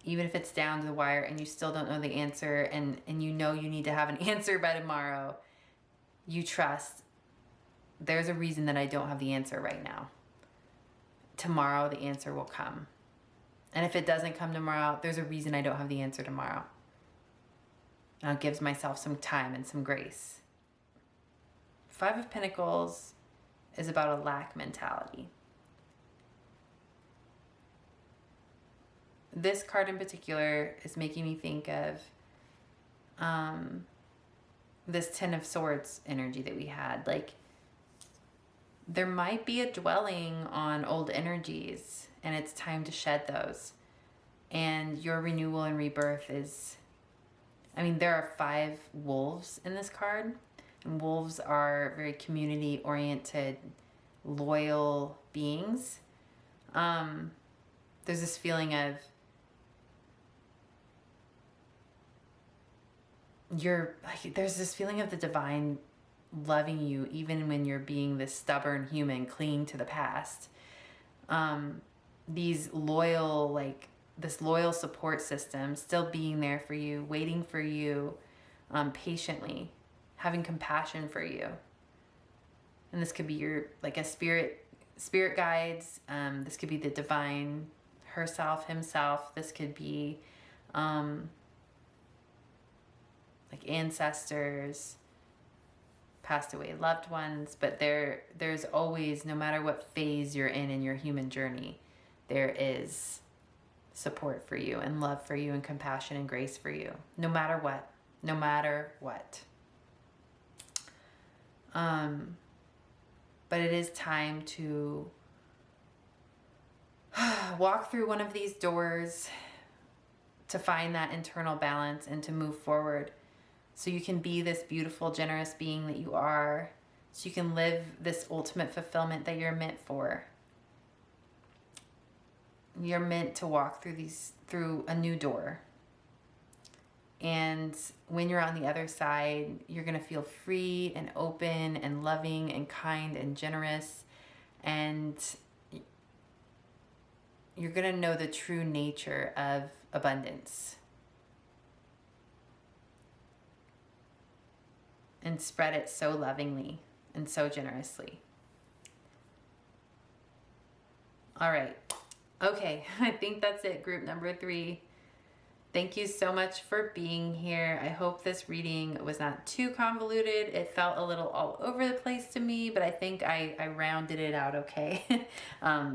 Even if it's down to the wire and you still don't know the answer, and you know you need to have an answer by tomorrow, you trust, there's a reason that I don't have the answer right now. Tomorrow the answer will come. And if it doesn't come tomorrow, there's a reason I don't have the answer tomorrow. And it gives myself some time and some grace. 5 of Pentacles is about a lack mentality. This card in particular is making me think of this Ten of Swords energy that we had. Like, there might be a dwelling on old energies, and it's time to shed those. And your renewal and rebirth is, I mean, there are 5 wolves in this card. And wolves are very community-oriented, loyal beings. There's this feeling of there's this feeling of the divine loving you even when you're being this stubborn human clinging to the past. These loyal, like this loyal support system still being there for you, waiting for you, patiently, having compassion for you. And this could be your, like, a spirit guides. This could be the divine herself, himself. This could be like ancestors, passed away loved ones. But there's always, no matter what phase you're in your human journey, there is support for you and love for you and compassion and grace for you, no matter what. But it is time to walk through one of these doors to find that internal balance and to move forward, so you can be this beautiful, generous being that you are, so you can live this ultimate fulfillment that you're meant for. You're meant to walk through a new door. And when you're on the other side, you're going to feel free and open and loving and kind and generous. And you're going to know the true nature of abundance. And spread it so lovingly and so generously. All right. Okay, I think that's it, group number 3. Thank you so much for being here. I hope this reading was not too convoluted. It felt a little all over the place to me, but I think I rounded it out okay.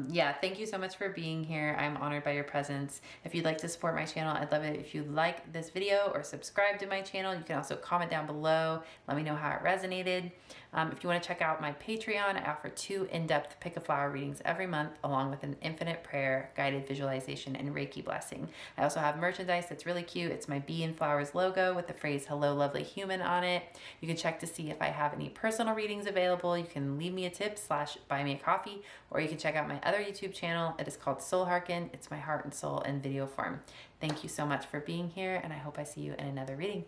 Yeah, thank you so much for being here. I'm honored by your presence. If you'd like to support my channel, I'd love it if you like this video or subscribe to my channel. You can also comment down below. Let me know how it resonated. If you want to check out my Patreon, I offer 2 in-depth pick a flower readings every month, along with an infinite prayer, guided visualization, and Reiki blessing. I also have merchandise that's really cute. It's my Bee and Flowers logo with the phrase "Hello, lovely human" on it. You can check to see if I have any personal readings available. You can leave me a tip / buy me a coffee, or you can check out my other YouTube channel. It is called Soul Harken. It's my heart and soul in video form. Thank you so much for being here, and I hope I see you in another reading.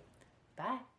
Bye.